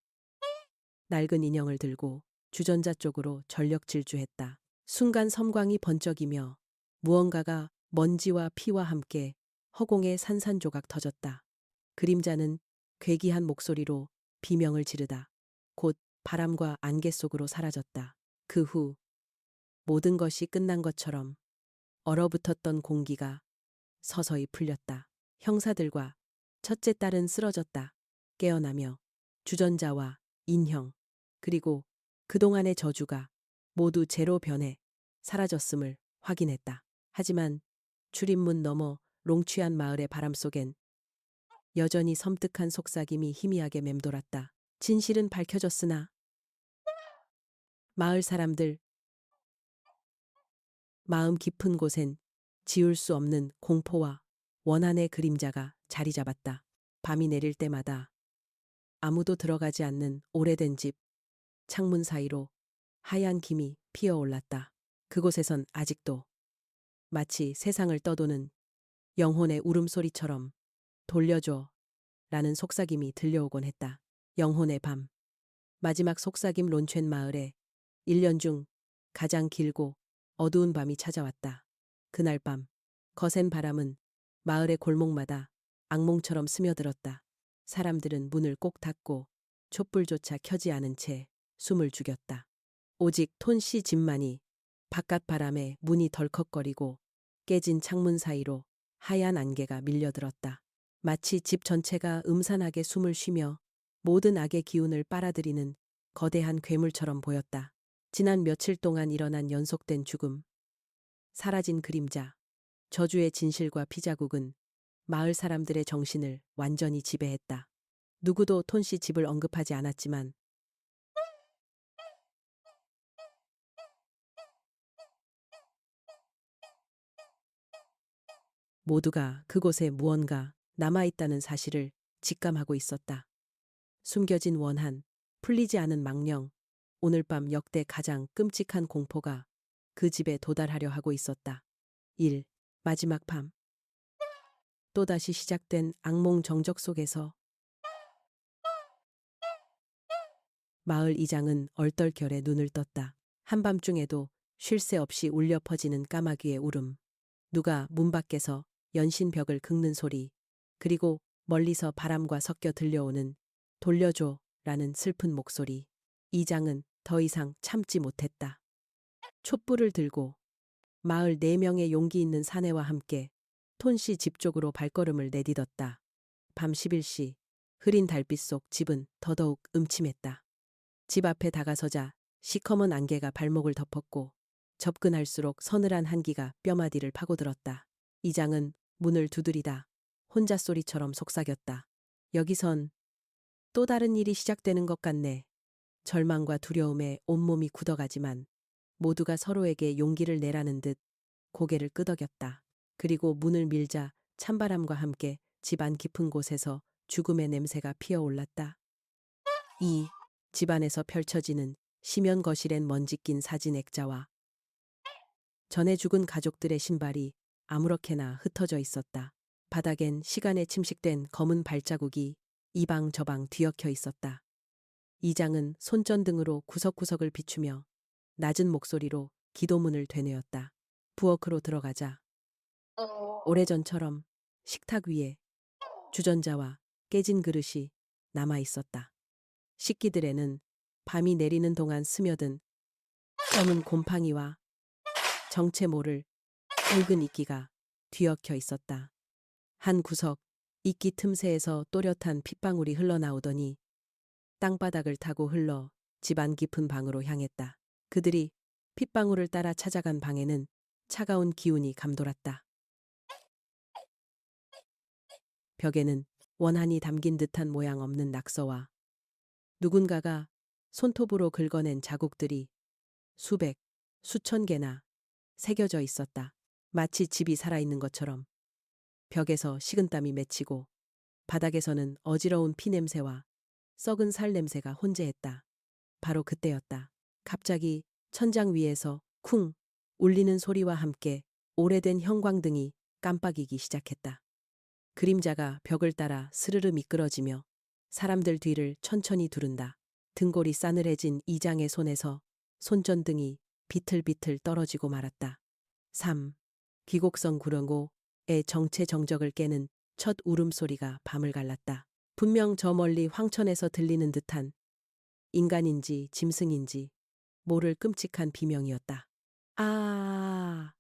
낡은 인형을 들고 주전자 쪽으로 전력 질주했다. 순간 섬광이 번쩍이며 무언가가 먼지와 피와 함께 허공에 산산조각 터졌다. 그림자는 괴기한 목소리로 비명을 지르다 곧 바람과 안개 속으로 사라졌다. 그 후 모든 것이 끝난 것처럼 얼어붙었던 공기가 서서히 풀렸다. 형사들과 첫째 딸은 쓰러졌다. 깨어나며 주전자와 인형 그리고 그동안의 저주가 모두 제로 변해 사라졌음을 확인했다. 하지만 출입문 너머 롱취한 마을의 바람 속엔 여전히 섬뜩한 속삭임이 희미하게 맴돌았다. 진실은 밝혀졌으나 마을 사람들 마음 깊은 곳엔 지울 수 없는 공포와 원한의 그림자가 자리 잡았다. 밤이 내릴 때마다 아무도 들어가지 않는 오래된 집 창문 사이로 하얀 김이 피어올랐다. 그곳에선 아직도 마치 세상을 떠도는 영혼의 울음소리처럼 돌려줘 라는 속삭임이 들려오곤 했다. 영혼의 밤. 마지막 속삭임 론첸 마을에 1년 중 가장 길고 어두운 밤이 찾아왔다. 그날 밤 거센 바람은 마을의 골목마다 악몽처럼 스며들었다. 사람들은 문을 꼭 닫고 촛불조차 켜지 않은 채 숨을 죽였다. 오직 톤씨 집만이 바깥 바람에 문이 덜컥거리고 깨진 창문 사이로 하얀 안개가 밀려들었다. 마치 집 전체가 음산하게 숨을 쉬며 모든 악의 기운을 빨아들이는 거대한 괴물처럼 보였다. 지난 며칠 동안 일어난 연속된 죽음, 사라진 그림자, 저주의 진실과 피자국은 마을 사람들의 정신을 완전히 지배했다. 누구도 톤씨 집을 언급하지 않았지만 모두가 그곳에 무언가 남아있다는 사실을 직감하고 있었다. 숨겨진 원한, 풀리지 않은 망령, 오늘 밤 역대 가장 끔찍한 공포가 그 집에 도달하려 하고 있었다. 1. 마지막 밤. 또다시 시작된 악몽 정적 속에서 마을 이장은 얼떨결에 눈을 떴다. 한밤중에도 쉴 새 없이 울려 퍼지는 까마귀의 울음. 누가 문 밖에서 연신 벽을 긁는 소리, 그리고 멀리서 바람과 섞여 들려오는 돌려줘 라는 슬픈 목소리. 이장은 더 이상 참지 못했다. 촛불을 들고 마을 4명의 용기 있는 사내와 함께 톤씨 집 쪽으로 발걸음을 내딛었다. 밤 11시 흐린 달빛 속 집은 더더욱 음침했다. 집 앞에 다가서자 시커먼 안개가 발목을 덮었고 접근할수록 서늘한 한기가 뼈마디를 파고들었다. 이장은 문을 두드리다 혼자 소리처럼 속삭였다. 여기선 또 다른 일이 시작되는 것 같네. 절망과 두려움에 온몸이 굳어가지만 모두가 서로에게 용기를 내라는 듯 고개를 끄덕였다. 그리고 문을 밀자 찬바람과 함께 집안 깊은 곳에서 죽음의 냄새가 피어올랐다. 이 집안에서 펼쳐지는 시면 거실엔 먼지 낀 사진 액자와 전에 죽은 가족들의 신발이 아무렇게나 흩어져 있었다. 바닥엔 시간에 침식된 검은 발자국이 이방 저방 뒤엉켜 있었다. 이장은 손전등으로 구석구석을 비추며 낮은 목소리로 기도문을 되뇌었다. 부엌으로 들어가자 오래전처럼 식탁 위에 주전자와 깨진 그릇이 남아 있었다. 식기들에는 밤이 내리는 동안 스며든 검은 곰팡이와 정체 모를 붉은 이끼가 뒤엉켜 있었다. 한 구석 이끼 틈새에서 또렷한 핏방울이 흘러나오더니 땅바닥을 타고 흘러 집안 깊은 방으로 향했다. 그들이 핏방울을 따라 찾아간 방에는 차가운 기운이 감돌았다. 벽에는 원한이 담긴 듯한 모양 없는 낙서와 누군가가 손톱으로 긁어낸 자국들이 수백, 수천 개나 새겨져 있었다. 마치 집이 살아있는 것처럼. 벽에서 식은땀이 맺히고 바닥에서는 어지러운 피 냄새와 썩은 살 냄새가 혼재했다. 바로 그때였다. 갑자기 천장 위에서 쿵 울리는 소리와 함께 오래된 형광등이 깜빡이기 시작했다. 그림자가 벽을 따라 스르르 미끄러지며 사람들 뒤를 천천히 두른다. 등골이 싸늘해진 이장의 손에서 손전등이 비틀비틀 떨어지고 말았다. 3. 귀곡성 구렁고의 정체정적을 깨는 첫 울음소리가 밤을 갈랐다. 분명 저 멀리 황천에서 들리는 듯한 인간인지 짐승인지 모를 끔찍한 비명이었다. 아!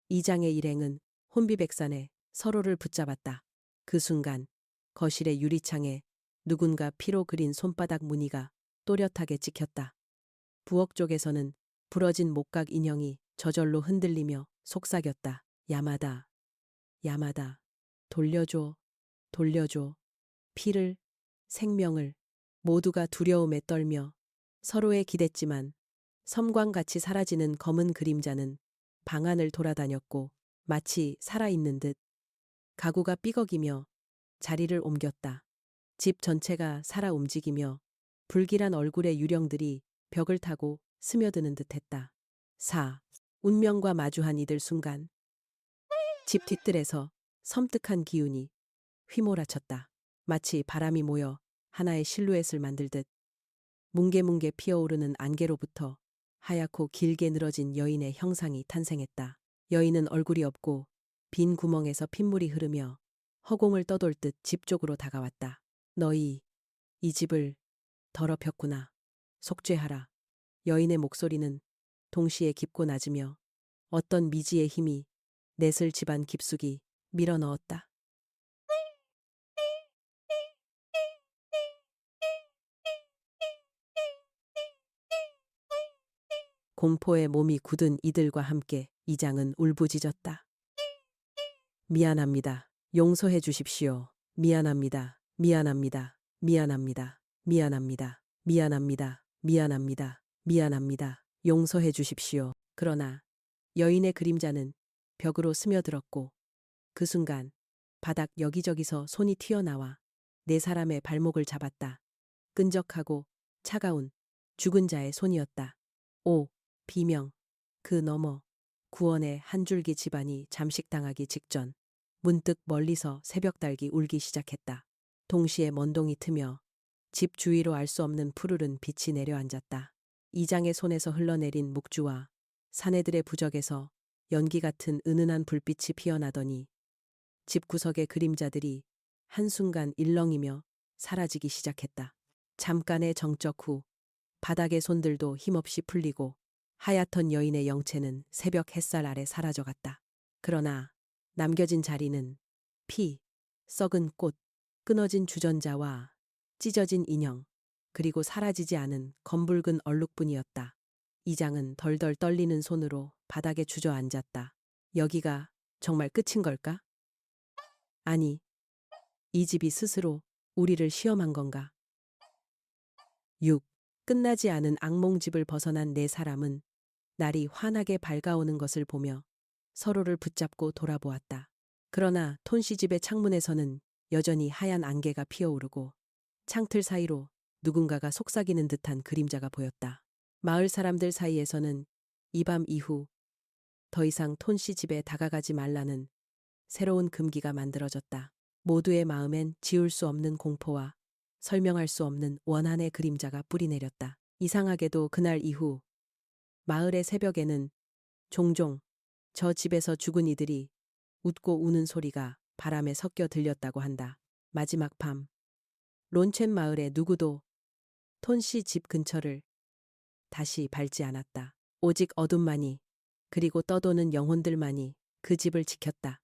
이장의 일행은 혼비백산에 서로를 붙잡았다. 그 순간 거실의 유리창에 누군가 피로 그린 손바닥 무늬가 또렷하게 찍혔다. 부엌 쪽에서는 부러진 목각 인형이 저절로 흔들리며 속삭였다. 야마다, 야마다, 돌려줘, 돌려줘. 피를, 생명을. 모두가 두려움에 떨며 서로에 기댔지만 섬광같이 사라지는 검은 그림자는 방 안을 돌아다녔고 마치 살아있는 듯 가구가 삐걱이며 자리를 옮겼다. 집 전체가 살아 움직이며 불길한 얼굴의 유령들이 벽을 타고 스며드는 듯했다. 4. 운명과 마주한 이들 순간 집 뒤뜰에서 섬뜩한 기운이 휘몰아쳤다. 마치 바람이 모여 하나의 실루엣을 만들듯 뭉게뭉게 피어오르는 안개로부터 하얗고 길게 늘어진 여인의 형상이 탄생했다. 여인은 얼굴이 없고 빈 구멍에서 핏물이 흐르며 허공을 떠돌 듯 집 쪽으로 다가왔다. 너희 이 집을 더럽혔구나. 속죄하라. 여인의 목소리는 동시에 깊고 낮으며 어떤 미지의 힘이 넷을 집안 깊숙이 밀어넣었다. 공포에 몸이 굳은 이들과 함께 이장은 울부짖었다. 미안합니다. 용서해 주십시오. 미안합니다. 미안합니다. 미안합니다. 미안합니다. 미안합니다. 미안합니다. 미안합니다. 용서해 주십시오. 그러나 여인의 그림자는 벽으로 스며들었고 그 순간 바닥 여기저기서 손이 튀어나와 네 사람의 발목을 잡았다. 끈적하고 차가운 죽은 자의 손이었다. 오, 비명. 그 너머 구원의 한 줄기 집안이 잠식당하기 직전 문득 멀리서 새벽달기 울기 시작했다. 동시에 먼동이 트며 집 주위로 알 수 없는 푸르른 빛이 내려앉았다. 이장의 손에서 흘러내린 묵주와 사내들의 부적에서 연기 같은 은은한 불빛이 피어나더니 집구석의 그림자들이 한순간 일렁이며 사라지기 시작했다. 잠깐의 정적 후 바닥의 손들도 힘없이 풀리고 하얗던 여인의 영체는 새벽 햇살 아래 사라져갔다. 그러나 남겨진 자리는 피, 썩은 꽃, 끊어진 주전자와 찢어진 인형, 그리고 사라지지 않은 검붉은 얼룩뿐이었다. 이장은 덜덜 떨리는 손으로 바닥에 주저앉았다. 여기가 정말 끝인 걸까? 아니, 이 집이 스스로 우리를 시험한 건가? 6. 끝나지 않은 악몽집을 벗어난 네 사람은 날이 환하게 밝아오는 것을 보며 서로를 붙잡고 돌아보았다. 그러나 톤씨 집의 창문에서는 여전히 하얀 안개가 피어오르고 창틀 사이로 누군가가 속삭이는 듯한 그림자가 보였다. 마을 사람들 사이에서는 이 밤 이후 더 이상 톤씨 집에 다가가지 말라는 새로운 금기가 만들어졌다. 모두의 마음엔 지울 수 없는 공포와 설명할 수 없는 원한의 그림자가 뿌리내렸다. 이상하게도 그날 이후 마을의 새벽에는 종종 저 집에서 죽은 이들이 웃고 우는 소리가 바람에 섞여 들렸다고 한다. 마지막 밤 론첸 마을의 누구도 톤씨 집 근처를 다시 밟지 않았다. 오직 어둠만이, 그리고 떠도는 영혼들만이 그 집을 지켰다.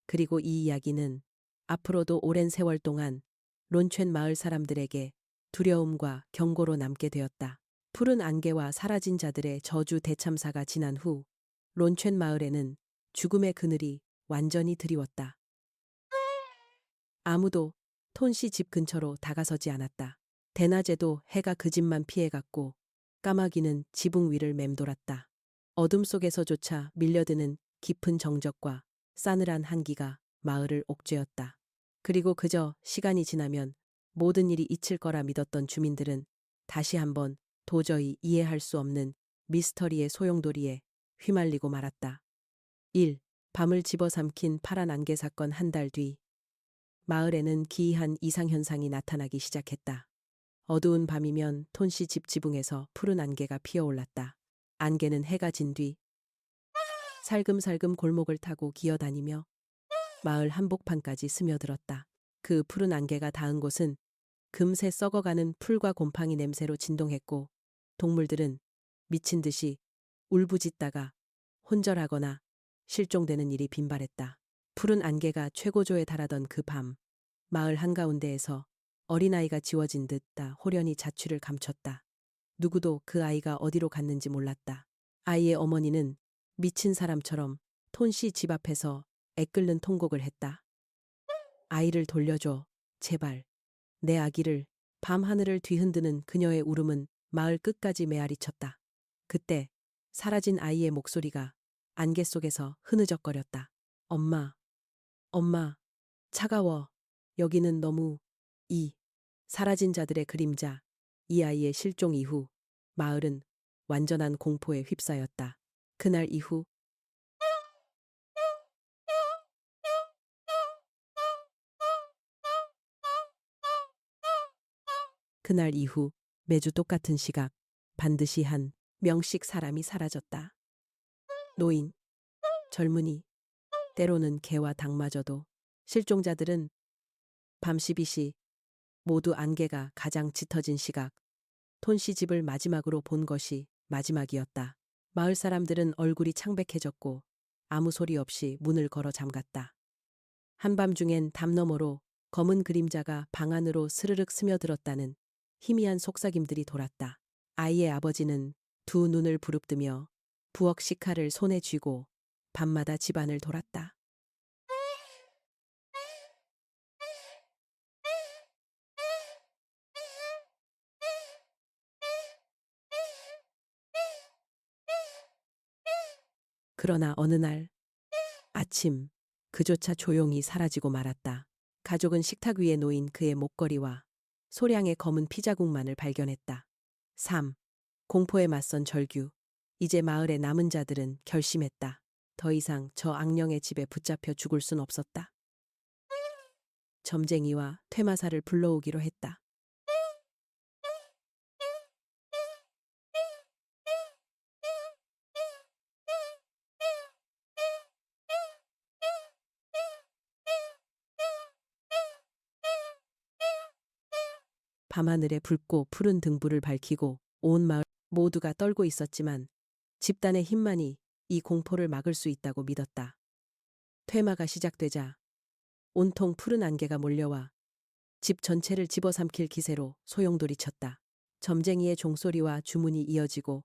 그리고 이 이야기는 앞으로도 오랜 세월 동안 론첸 마을 사람들에게 두려움과 경고로 남게 되었다. 푸른 안개와 사라진 자들의 저주 대참사가 지난 후 론첸 마을에는 죽음의 그늘이 완전히 드리웠다. 아무도 톤씨 집 근처로 다가서지 않았다. 대낮에도 해가 그 집만 피해갔고 까마귀는 지붕 위를 맴돌았다. 어둠 속에서조차 밀려드는 깊은 정적과 싸늘한 한기가 마을을 옥죄었다. 그리고 그저 시간이 지나면 모든 일이 잊힐 거라 믿었던 주민들은 다시 한번 도저히 이해할 수 없는 미스터리의 소용돌이에 휘말리고 말았다. 1. 밤을 집어삼킨 파란 안개 사건 한 달 뒤 마을에는 기이한 이상현상이 나타나기 시작했다. 어두운 밤이면 톤씨 집 지붕에서 푸른 안개가 피어올랐다. 안개는 해가 진 뒤 살금살금 골목을 타고 기어다니며 마을 한복판까지 스며들었다. 그 푸른 안개가 닿은 곳은 금세 썩어가는 풀과 곰팡이 냄새로 진동했고 동물들은 미친 듯이 울부짖다가 혼절하거나 실종되는 일이 빈발했다. 푸른 안개가 최고조에 달하던 그 밤, 마을 한가운데에서 어린아이가 지워진 듯 다 호련히 자취를 감췄다. 누구도 그 아이가 어디로 갔는지 몰랐다. 아이의 어머니는 미친 사람처럼 톤씨 집 앞에서 애끓는 통곡을 했다. 아이를 돌려줘, 제발. 내 아기를. 밤 하늘을 뒤흔드는 그녀의 울음은 마을 끝까지 메아리쳤다. 그때 사라진 아이의 목소리가 안개 속에서 흐느적거렸다. 엄마, 엄마, 차가워. 여기는 너무. 이 사라진 자들의 그림자. 이 아이의 실종 이후 마을은 완전한 공포에 휩싸였다. 그날 이후 그날 이후 매주 똑같은 시각 반드시 한 명씩 사람이 사라졌다. 노인, 젊은이, 때로는 개와 닭마저도. 실종자들은 밤 12시 모두 안개가 가장 짙어진 시각 톤씨 집을 마지막으로 본 것이 마지막이었다. 마을 사람들은 얼굴이 창백해졌고 아무 소리 없이 문을 걸어 잠갔다. 한밤중엔 담 너머로 검은 그림자가 방 안으로 스르륵 스며들었다는 희미한 속삭임들이 돌았다. 아이의 아버지는 두 눈을 부릅뜨며 부엌 식칼을 손에 쥐고 밤마다 집안을 돌았다. 그러나 어느 날 아침 그조차 조용히 사라지고 말았다. 가족은 식탁 위에 놓인 그의 목걸이와 소량의 검은 피자국만을 발견했다. 3. 공포에 맞선 절규. 이제 마을의 남은 자들은 결심했다. 더 이상 저 악령의 집에 붙잡혀 죽을 순 없었다. 점쟁이와 퇴마사를 불러오기로 했다. 밤하늘에 붉고 푸른 등불을 밝히고 온 마을 모두가 떨고 있었지만 집단의 힘만이 이 공포를 막을 수 있다고 믿었다. 퇴마가 시작되자 온통 푸른 안개가 몰려와 집 전체를 집어삼킬 기세로 소용돌이쳤다. 점쟁이의 종소리와 주문이 이어지고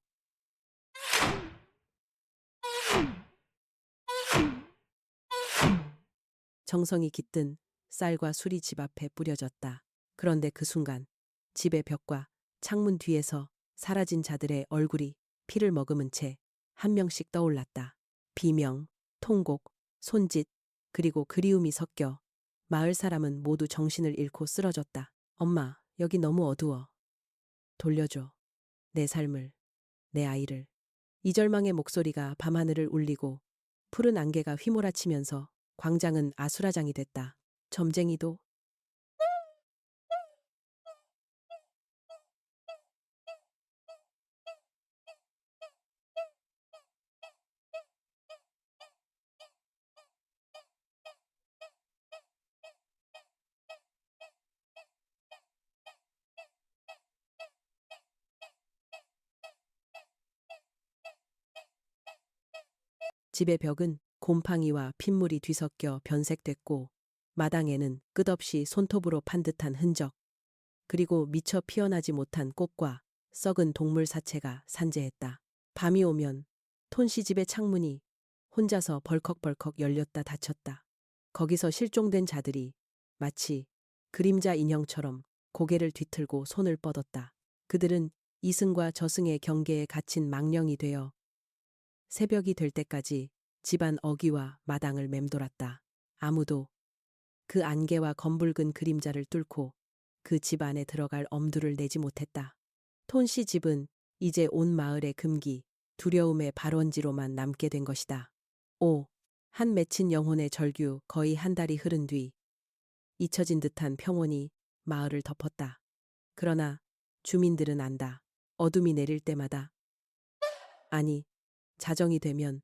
정성이 깃든 쌀과 술이 집 앞에 뿌려졌다. 그런데 그 순간 집의 벽과 창문 뒤에서 사라진 자들의 얼굴이 피를 머금은 채 한 명씩 떠올랐다. 비명, 통곡, 손짓, 그리고 그리움이 섞여 마을 사람은 모두 정신을 잃고 쓰러졌다. 엄마, 여기 너무 어두워. 돌려줘. 내 삶을, 내 아이를. 이 절망의 목소리가 밤하늘을 울리고 푸른 안개가 휘몰아치면서 광장은 아수라장이 됐다. 점쟁이도 집의 벽은 곰팡이와 핏물이 뒤섞여 변색됐고 마당에는 끝없이 손톱으로 판 듯한 흔적, 그리고 미처 피어나지 못한 꽃과 썩은 동물 사체가 산재했다. 밤이 오면 톤씨 집의 창문이 혼자서 벌컥벌컥 열렸다 닫혔다. 거기서 실종된 자들이 마치 그림자 인형처럼 고개를 뒤틀고 손을 뻗었다. 그들은 이승과 저승의 경계에 갇힌 망령이 되어 새벽이 될 때까지 집안 어귀와 마당을 맴돌았다. 아무도 그 안개와 검붉은 그림자를 뚫고 그 집 안에 들어갈 엄두를 내지 못했다. 톤씨 집은 이제 온 마을의 금기, 두려움의 발원지로만 남게 된 것이다. 한 맺힌 영혼의 절규 거의 한 달이 흐른 뒤 잊혀진 듯한 평온이 마을을 덮었다. 그러나 주민들은 안다. 어둠이 내릴 때마다, 아니, 자정이 되면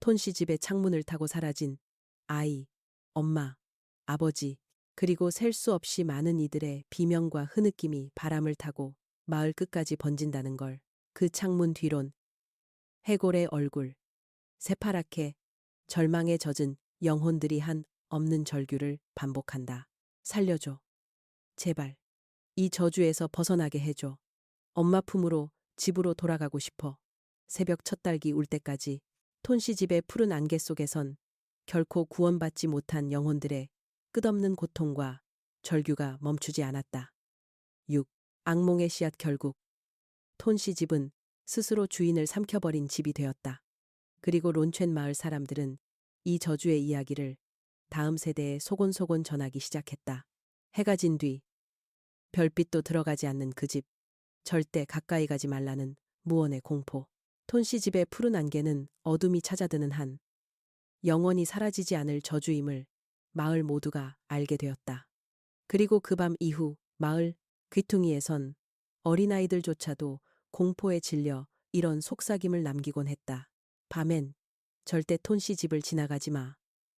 톤씨 집의 창문을 타고 사라진 아이, 엄마, 아버지, 그리고 셀 수 없이 많은 이들의 비명과 흐느낌이 바람을 타고 마을 끝까지 번진다는 걸. 그 창문 뒤론 해골의 얼굴, 새파랗게 절망에 젖은 영혼들이 한 없는 절규를 반복한다. 살려줘. 제발. 이 저주에서 벗어나게 해줘. 엄마 품으로 집으로 돌아가고 싶어. 새벽 첫 달기 울 때까지 톤씨 집의 푸른 안개 속에선 결코 구원받지 못한 영혼들의 끝없는 고통과 절규가 멈추지 않았다. 6. 악몽의 씨앗. 결국 톤씨 집은 스스로 주인을 삼켜버린 집이 되었다. 그리고 론첸 마을 사람들은 이 저주의 이야기를 다음 세대에 소곤소곤 전하기 시작했다. 해가 진 뒤 별빛도 들어가지 않는 그 집, 절대 가까이 가지 말라는 무언의 공포. 톤씨 집의 푸른 안개는 어둠이 찾아드는 한 영원히 사라지지 않을 저주임을 마을 모두가 알게 되었다. 그리고 그 밤 이후 마을 귀퉁이에선 어린아이들조차도 공포에 질려 이런 속삭임을 남기곤 했다. 밤엔 절대 톤씨 집을 지나가지 마.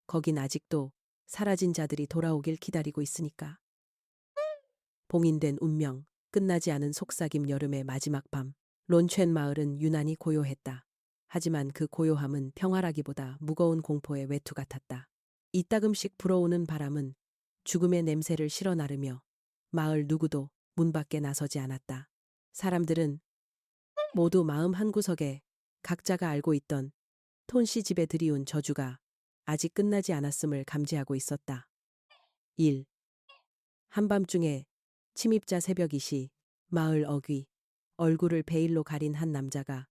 거긴 아직도 사라진 자들이 돌아오길 기다리고 있으니까. 봉인된 운명, 끝나지 않은 속삭임. 여름의 마지막 밤. 론첸 마을은 유난히 고요했다. 하지만 그 고요함은 평화라기보다 무거운 공포의 외투 같았다. 이따금씩 불어오는 바람은 죽음의 냄새를 실어 나르며 마을 누구도 문 밖에 나서지 않았다. 사람들은 모두 마음 한구석에 각자가 알고 있던 톤씨 집에 들이운 저주가 아직 끝나지 않았음을 감지하고 있었다. 1. 한밤중에 침입자 새벽 2시 마을 어귀, 얼굴을 베일로 가린 한 남자가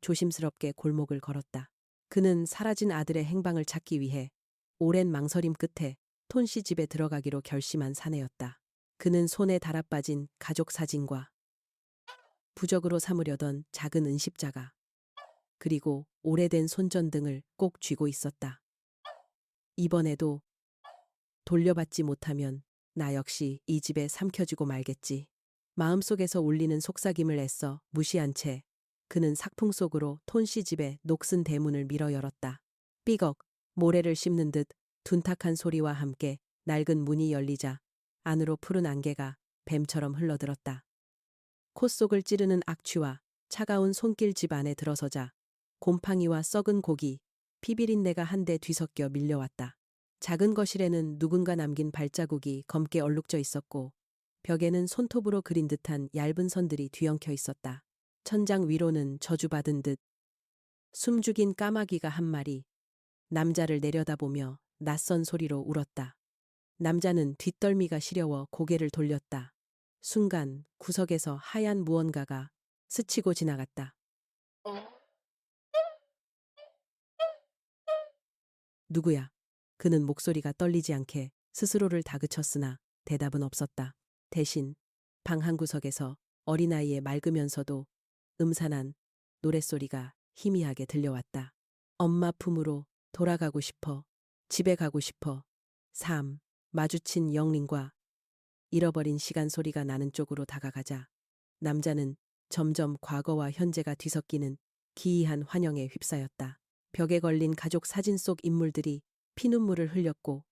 조심스럽게 골목을 걸었다. 그는 사라진 아들의 행방을 찾기 위해 오랜 망설임 끝에 톤씨 집에 들어가기로 결심한 사내였다. 그는 손에 달아빠진 가족 사진과 부적으로 삼으려던 작은 은십자가, 그리고 오래된 손전등을 꼭 쥐고 있었다. 이번에도 돌려받지 못하면 나 역시 이 집에 삼켜지고 말겠지. 마음속에서 울리는 속삭임을 애써 무시한 채 그는 삭풍 속으로 톤씨 집의 녹슨 대문을 밀어 열었다. 삐걱, 모래를 씹는 듯 둔탁한 소리와 함께 낡은 문이 열리자 안으로 푸른 안개가 뱀처럼 흘러들었다. 콧속을 찌르는 악취와 차가운 손길. 집 안에 들어서자 곰팡이와 썩은 고기, 피비린내가 한데 뒤섞여 밀려왔다. 작은 거실에는 누군가 남긴 발자국이 검게 얼룩져 있었고 벽에는 손톱으로 그린 듯한 얇은 선들이 뒤엉켜 있었다. 천장 위로는 저주받은 듯 숨죽인 까마귀가 한 마리 남자를 내려다보며 낯선 소리로 울었다. 남자는 뒷덜미가 시려워 고개를 돌렸다. 순간 구석에서 하얀 무언가가 스치고 지나갔다. 누구야? 그는 목소리가 떨리지 않게 스스로를 다그쳤으나 대답은 없었다. 대신 방 한구석에서 어린아이의 맑으면서도 음산한 노랫소리가 희미하게 들려왔다. 엄마 품으로 돌아가고 싶어. 집에 가고 싶어. 3. 마주친 영린과 잃어버린 시간. 소리가 나는 쪽으로 다가가자 남자는 점점 과거와 현재가 뒤섞이는 기이한 환영에 휩싸였다. 벽에 걸린 가족 사진 속 인물들이 피눈물을 흘렸고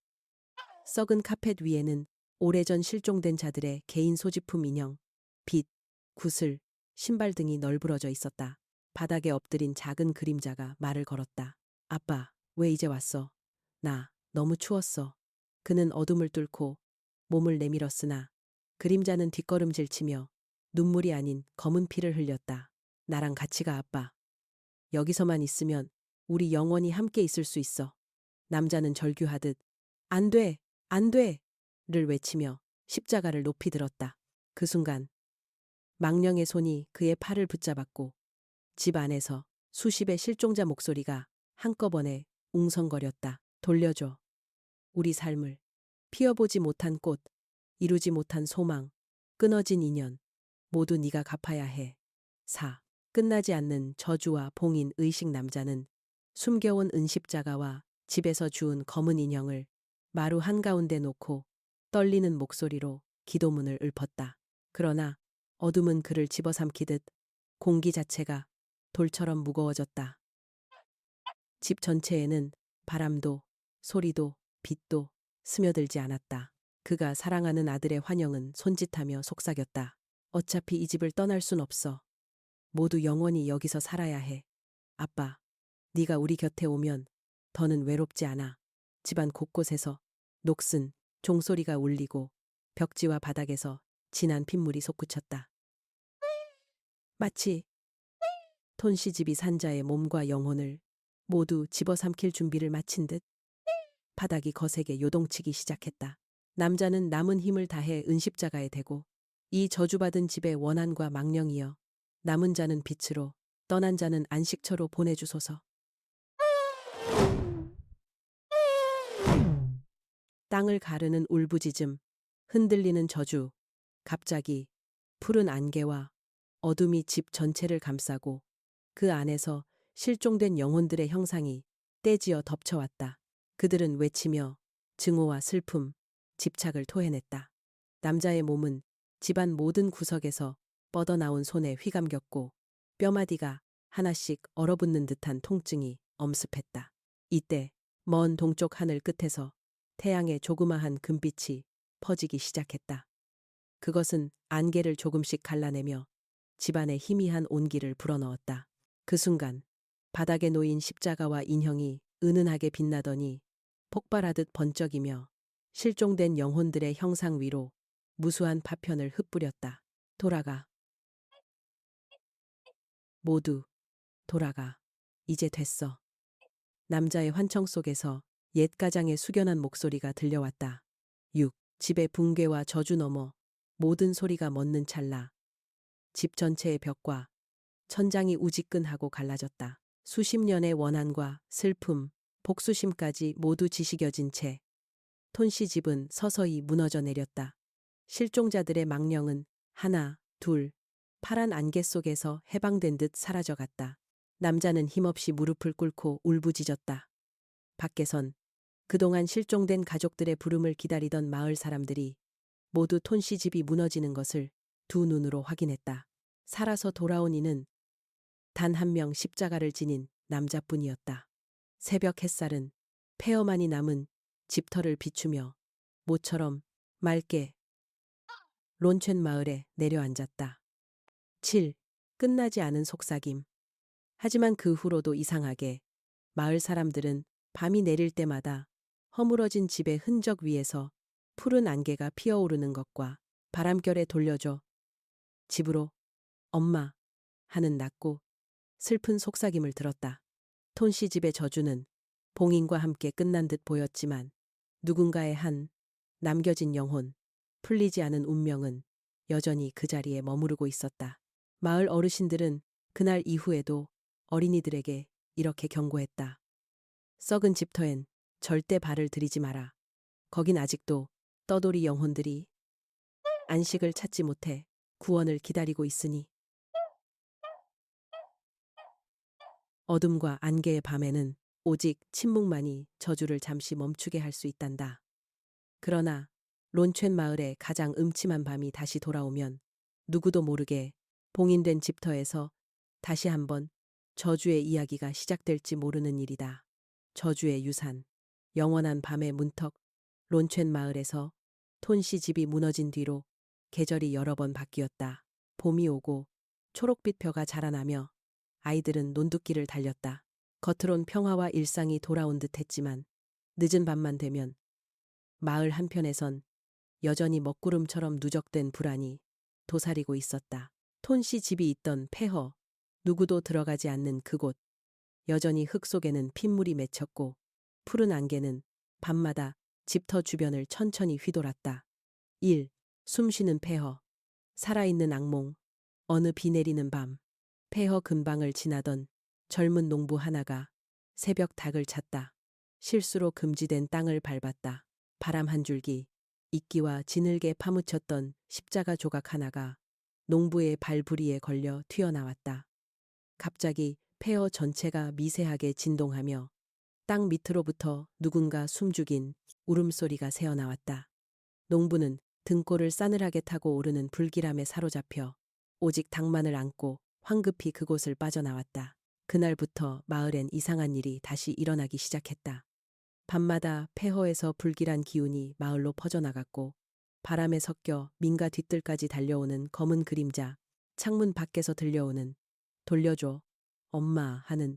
썩은 카펫 위에는 오래전 실종된 자들의 개인 소지품 인형, 빗, 구슬, 신발 등이 널브러져 있었다. 바닥에 엎드린 작은 그림자가 말을 걸었다. 아빠. 왜 이제 왔어? 나 너무 추웠어. 그는 어둠을 뚫고 몸을 내밀었으나 그림자는 뒷걸음질 치며 눈물이 아닌 검은 피를 흘렸다. 나랑 같이 가, 아빠. 여기서만 있으면 우리 영원히 함께 있을 수 있어. 남자는 절규하듯 안 돼, 안 돼! 를 외치며 십자가를 높이 들었다. 그 순간 망령의 손이 그의 팔을 붙잡았고 집 안에서 수십의 실종자 목소리가 한꺼번에 웅성거렸다. 돌려줘. 우리 삶을. 피어보지 못한 꽃, 이루지 못한 소망, 끊어진 인연, 모두 네가 갚아야 해. 4. 끝나지 않는 저주와 봉인 의식. 남자는 숨겨온 은십자가와 집에서 주운 검은 인형을 마루 한가운데 놓고 떨리는 목소리로 기도문을 읊었다. 그러나 어둠은 그를 집어삼키듯 공기 자체가 돌처럼 무거워졌다. 집 전체에는 바람도 소리도 빛도 스며들지 않았다. 그가 사랑하는 아들의 환영은 손짓하며 속삭였다. 어차피 이 집을 떠날 순 없어. 모두 영원히 여기서 살아야 해. 아빠, 네가 우리 곁에 오면 더는 외롭지 않아. 집안 곳곳에서 녹슨 종소리가 울리고 벽지와 바닥에서 진한 핏물이 솟구쳤다. 마치 톤시집이 산자의 몸과 영혼을 모두 집어삼킬 준비를 마친 듯 바닥이 거세게 요동치기 시작했다. 남자는 남은 힘을 다해 은십자가에 대고 이 저주받은 집의 원한과 망령이여 남은 자는 빛으로 떠난 자는 안식처로 보내주소서. 땅을 가르는 울부짖음, 흔들리는 저주, 갑자기 푸른 안개와 어둠이 집 전체를 감싸고 그 안에서 실종된 영혼들의 형상이 떼지어 덮쳐왔다. 그들은 외치며 증오와 슬픔, 집착을 토해냈다. 남자의 몸은 집안 모든 구석에서 뻗어나온 손에 휘감겼고 뼈마디가 하나씩 얼어붙는 듯한 통증이 엄습했다. 이때 먼 동쪽 하늘 끝에서 태양의 조그마한 금빛이 퍼지기 시작했다. 그것은 안개를 조금씩 갈라내며 집안에 희미한 온기를 불어넣었다. 그 순간 바닥에 놓인 십자가와 인형이 은은하게 빛나더니 폭발하듯 번쩍이며 실종된 영혼들의 형상 위로 무수한 파편을 흩뿌렸다. 돌아가. 모두 돌아가. 이제 됐어. 남자의 환청 속에서 옛 가장의 숙연한 목소리가 들려왔다. 6. 집의 붕괴와 저주 너머 모든 소리가 멎는 찰나 집 전체의 벽과 천장이 우지끈하고 갈라졌다. 수십 년의 원한과 슬픔, 복수심까지 모두 지식여진 채 톤씨 집은 서서히 무너져 내렸다. 실종자들의 망령은 하나, 둘, 파란 안개 속에서 해방된 듯 사라져갔다. 남자는 힘없이 무릎을 꿇고 울부짖었다. 밖에선 그동안 실종된 가족들의 부름을 기다리던 마을 사람들이 모두 톤씨 집이 무너지는 것을 두 눈으로 확인했다. 살아서 돌아온 이는 단 한 명 십자가를 지닌 남자뿐이었다. 새벽 햇살은 폐허만이 남은 집터를 비추며 모처럼 맑게 론첸 마을에 내려앉았다. 7. 끝나지 않은 속삭임. 하지만 그 후로도 이상하게 마을 사람들은 밤이 내릴 때마다 허물어진 집의 흔적 위에서 푸른 안개가 피어오르는 것과 바람결에 돌려줘 집으로 엄마 하는 낮고 슬픈 속삭임을 들었다. 톤씨 집의 저주는 봉인과 함께 끝난 듯 보였지만 누군가의 한 남겨진 영혼, 풀리지 않은 운명은 여전히 그 자리에 머무르고 있었다. 마을 어르신들은 그날 이후에도 어린이들에게 이렇게 경고했다. 썩은 집터엔 절대 발을 들이지 마라. 거긴 아직도 떠돌이 영혼들이 안식을 찾지 못해 구원을 기다리고 있으니. 어둠과 안개의 밤에는 오직 침묵만이 저주를 잠시 멈추게 할 수 있단다. 그러나 론첸 마을의 가장 음침한 밤이 다시 돌아오면 누구도 모르게 봉인된 집터에서 다시 한번 저주의 이야기가 시작될지 모르는 일이다. 저주의 유산, 영원한 밤의 문턱. 론첸 마을에서 톤씨 집이 무너진 뒤로 계절이 여러 번 바뀌었다. 봄이 오고 초록빛 벼가 자라나며 아이들은 논두길을 달렸다. 겉으론 평화와 일상이 돌아온 듯했지만 늦은 밤만 되면 마을 한편에선 여전히 먹구름처럼 누적된 불안이 도사리고 있었다. 톤씨 집이 있던 폐허, 누구도 들어가지 않는 그곳. 여전히 흙 속에는 핏물이 맺혔고 푸른 안개는 밤마다 집터 주변을 천천히 휘돌았다. 1. 숨쉬는 폐허. 살아있는 악몽. 어느 비 내리는 밤. 폐허 근방을 지나던 젊은 농부 하나가 새벽 닭을 찼다. 실수로 금지된 땅을 밟았다. 바람 한 줄기, 이끼와 지늘게 파묻혔던 십자가 조각 하나가 농부의 발부리에 걸려 튀어나왔다. 갑자기 폐허 전체가 미세하게 진동하며 땅 밑으로부터 누군가 숨죽인 울음소리가 새어나왔다. 농부는 등골을 싸늘하게 타고 오르는 불길함에 사로잡혀 오직 닭만을 안고 황급히 그곳을 빠져나왔다. 그날부터 마을엔 이상한 일이 다시 일어나기 시작했다. 밤마다 폐허에서 불길한 기운이 마을로 퍼져나갔고 바람에 섞여 민가 뒤뜰까지 달려오는 검은 그림자, 창문 밖에서 들려오는 돌려줘, 엄마 하는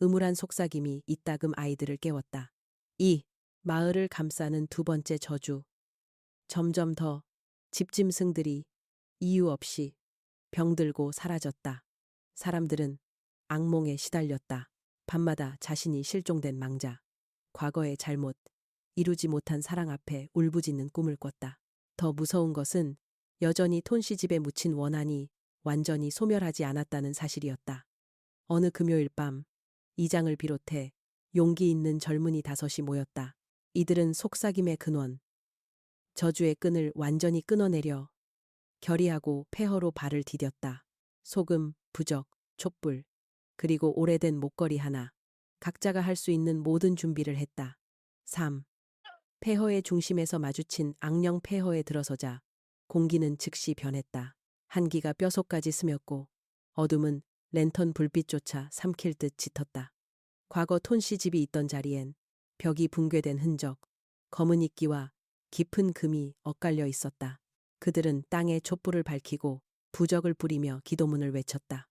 음울한 속삭임이 이따금 아이들을 깨웠다. 이 마을을 감싸는 두 번째 저주. 점점 더 집짐승들이 이유 없이 병들고 사라졌다. 사람들은 악몽에 시달렸다. 밤마다 자신이 실종된 망자, 과거의 잘못, 이루지 못한 사랑 앞에 울부짖는 꿈을 꿨다. 더 무서운 것은 여전히 톤씨 집에 묻힌 원한이 완전히 소멸하지 않았다는 사실이었다. 어느 금요일 밤, 이장을 비롯해 용기 있는 젊은이 5이 모였다. 이들은 속삭임의 근원, 저주의 끈을 완전히 끊어내려 결의하고 폐허로 발을 디뎠다. 소금, 부적, 촛불, 그리고 오래된 목걸이 하나. 각자가 할 수 있는 모든 준비를 했다. 3. 폐허의 중심에서 마주친 악령 폐허에 들어서자 공기는 즉시 변했다. 한기가 뼛속까지 스몄고 어둠은 랜턴 불빛조차 삼킬 듯 짙었다. 과거 톤씨 집이 있던 자리엔 벽이 붕괴된 흔적, 검은 이끼와 깊은 금이 엇갈려 있었다. 그들은 땅에 촛불을 밝히고 부적을 뿌리며 기도문을 외쳤다.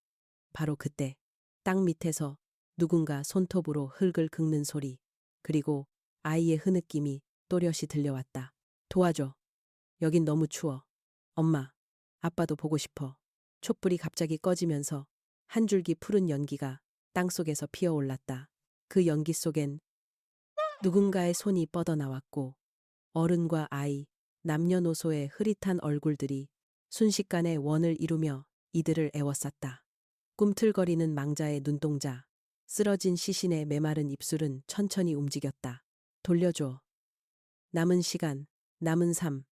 바로 그때 땅 밑에서 누군가 손톱으로 흙을 긁는 소리, 그리고 아이의 흐느낌이 또렷이 들려왔다. 도와줘. 여긴 너무 추워. 엄마, 아빠도 보고 싶어. 촛불이 갑자기 꺼지면서 한 줄기 푸른 연기가 땅속에서 피어올랐다. 그 연기 속엔 누군가의 손이 뻗어나왔고 어른과 아이, 남녀노소의 흐릿한 얼굴들이 순식간에 원을 이루며 이들을 애워쌌다. 꿈틀거리는 망자의 눈동자, 쓰러진 시신의 메마른 입술은 천천히 움직였다. 돌려줘. 남은 시간, 남은 삶,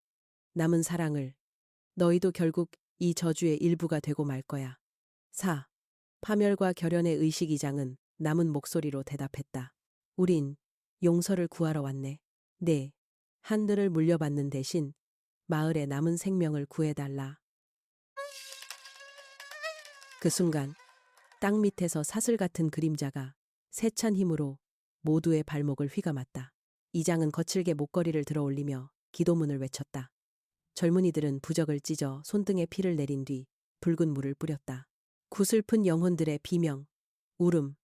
남은 사랑을. 너희도 결국 이 저주의 일부가 되고 말 거야. 4. 파멸과 결연의 의식이장은 남은 목소리로 대답했다. 우린 용서를 구하러 왔네. 네. 하늘을 물려받는 대신 마을의 남은 생명을 구해달라. 그 순간 땅 밑에서 사슬 같은 그림자가 세찬 힘으로 모두의 발목을 휘감았다. 이장은 거칠게 목걸이를 들어 올리며 기도문을 외쳤다. 젊은이들은 부적을 찢어 손등에 피를 내린 뒤 붉은 물을 뿌렸다. 구슬픈 영혼들의 비명, 울음,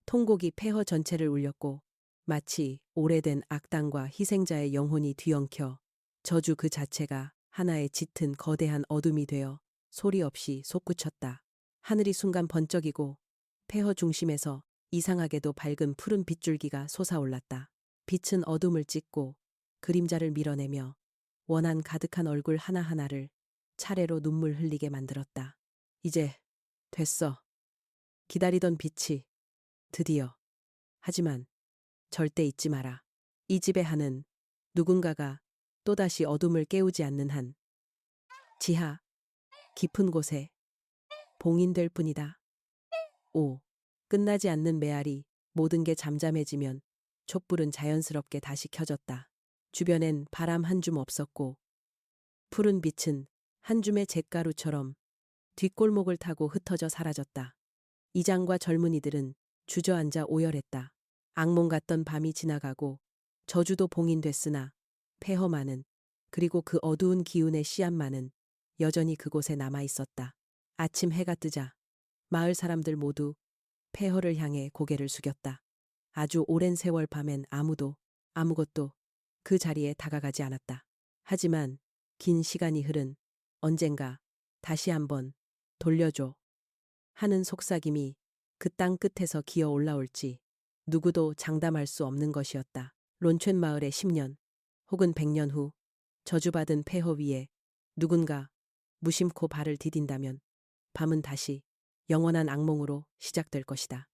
통곡이 폐허 전체를 울렸고 마치 오래된 악당과 희생자의 영혼이 뒤엉켜 저주 그 자체가 하나의 짙은 거대한 어둠이 되어 소리 없이 솟구쳤다. 하늘이 순간 번쩍이고 폐허 중심에서 이상하게도 밝은 푸른 빗줄기가 솟아올랐다. 빛은 어둠을 찢고 그림자를 밀어내며 원한 가득한 얼굴 하나하나를 차례로 눈물 흘리게 만들었다. 이제 됐어. 기다리던 빛이 드디어. 하지만 절대 잊지 마라. 이 집의 한은 누군가가 또다시 어둠을 깨우지 않는 한 지하 깊은 곳에 봉인될 뿐이다. 5. 끝나지 않는 메아리. 모든 게 잠잠해지면 촛불은 자연스럽게 다시 켜졌다. 주변엔 바람 한 줌 없었고 푸른 빛은 한 줌의 잿가루처럼 뒷골목을 타고 흩어져 사라졌다. 이장과 젊은이들은 주저앉아 오열했다. 악몽 같던 밤이 지나가고 저주도 봉인됐으나 폐허만은, 그리고 그 어두운 기운의 씨앗만은 여전히 그곳에 남아 있었다. 아침 해가 뜨자 마을 사람들 모두 폐허를 향해 고개를 숙였다. 아주 오랜 세월 밤엔 아무것도 그 자리에 다가가지 않았다. 하지만 긴 시간이 흐른 언젠가 다시 한번 돌려줘 하는 속삭임이 그 땅 끝에서 기어 올라올지 누구도 장담할 수 없는 것이었다. 론첸 마을의 10년 혹은 100년 후 저주받은 폐허 위에 누군가 무심코 발을 디딘다면 밤은 다시 영원한 악몽으로 시작될 것이다.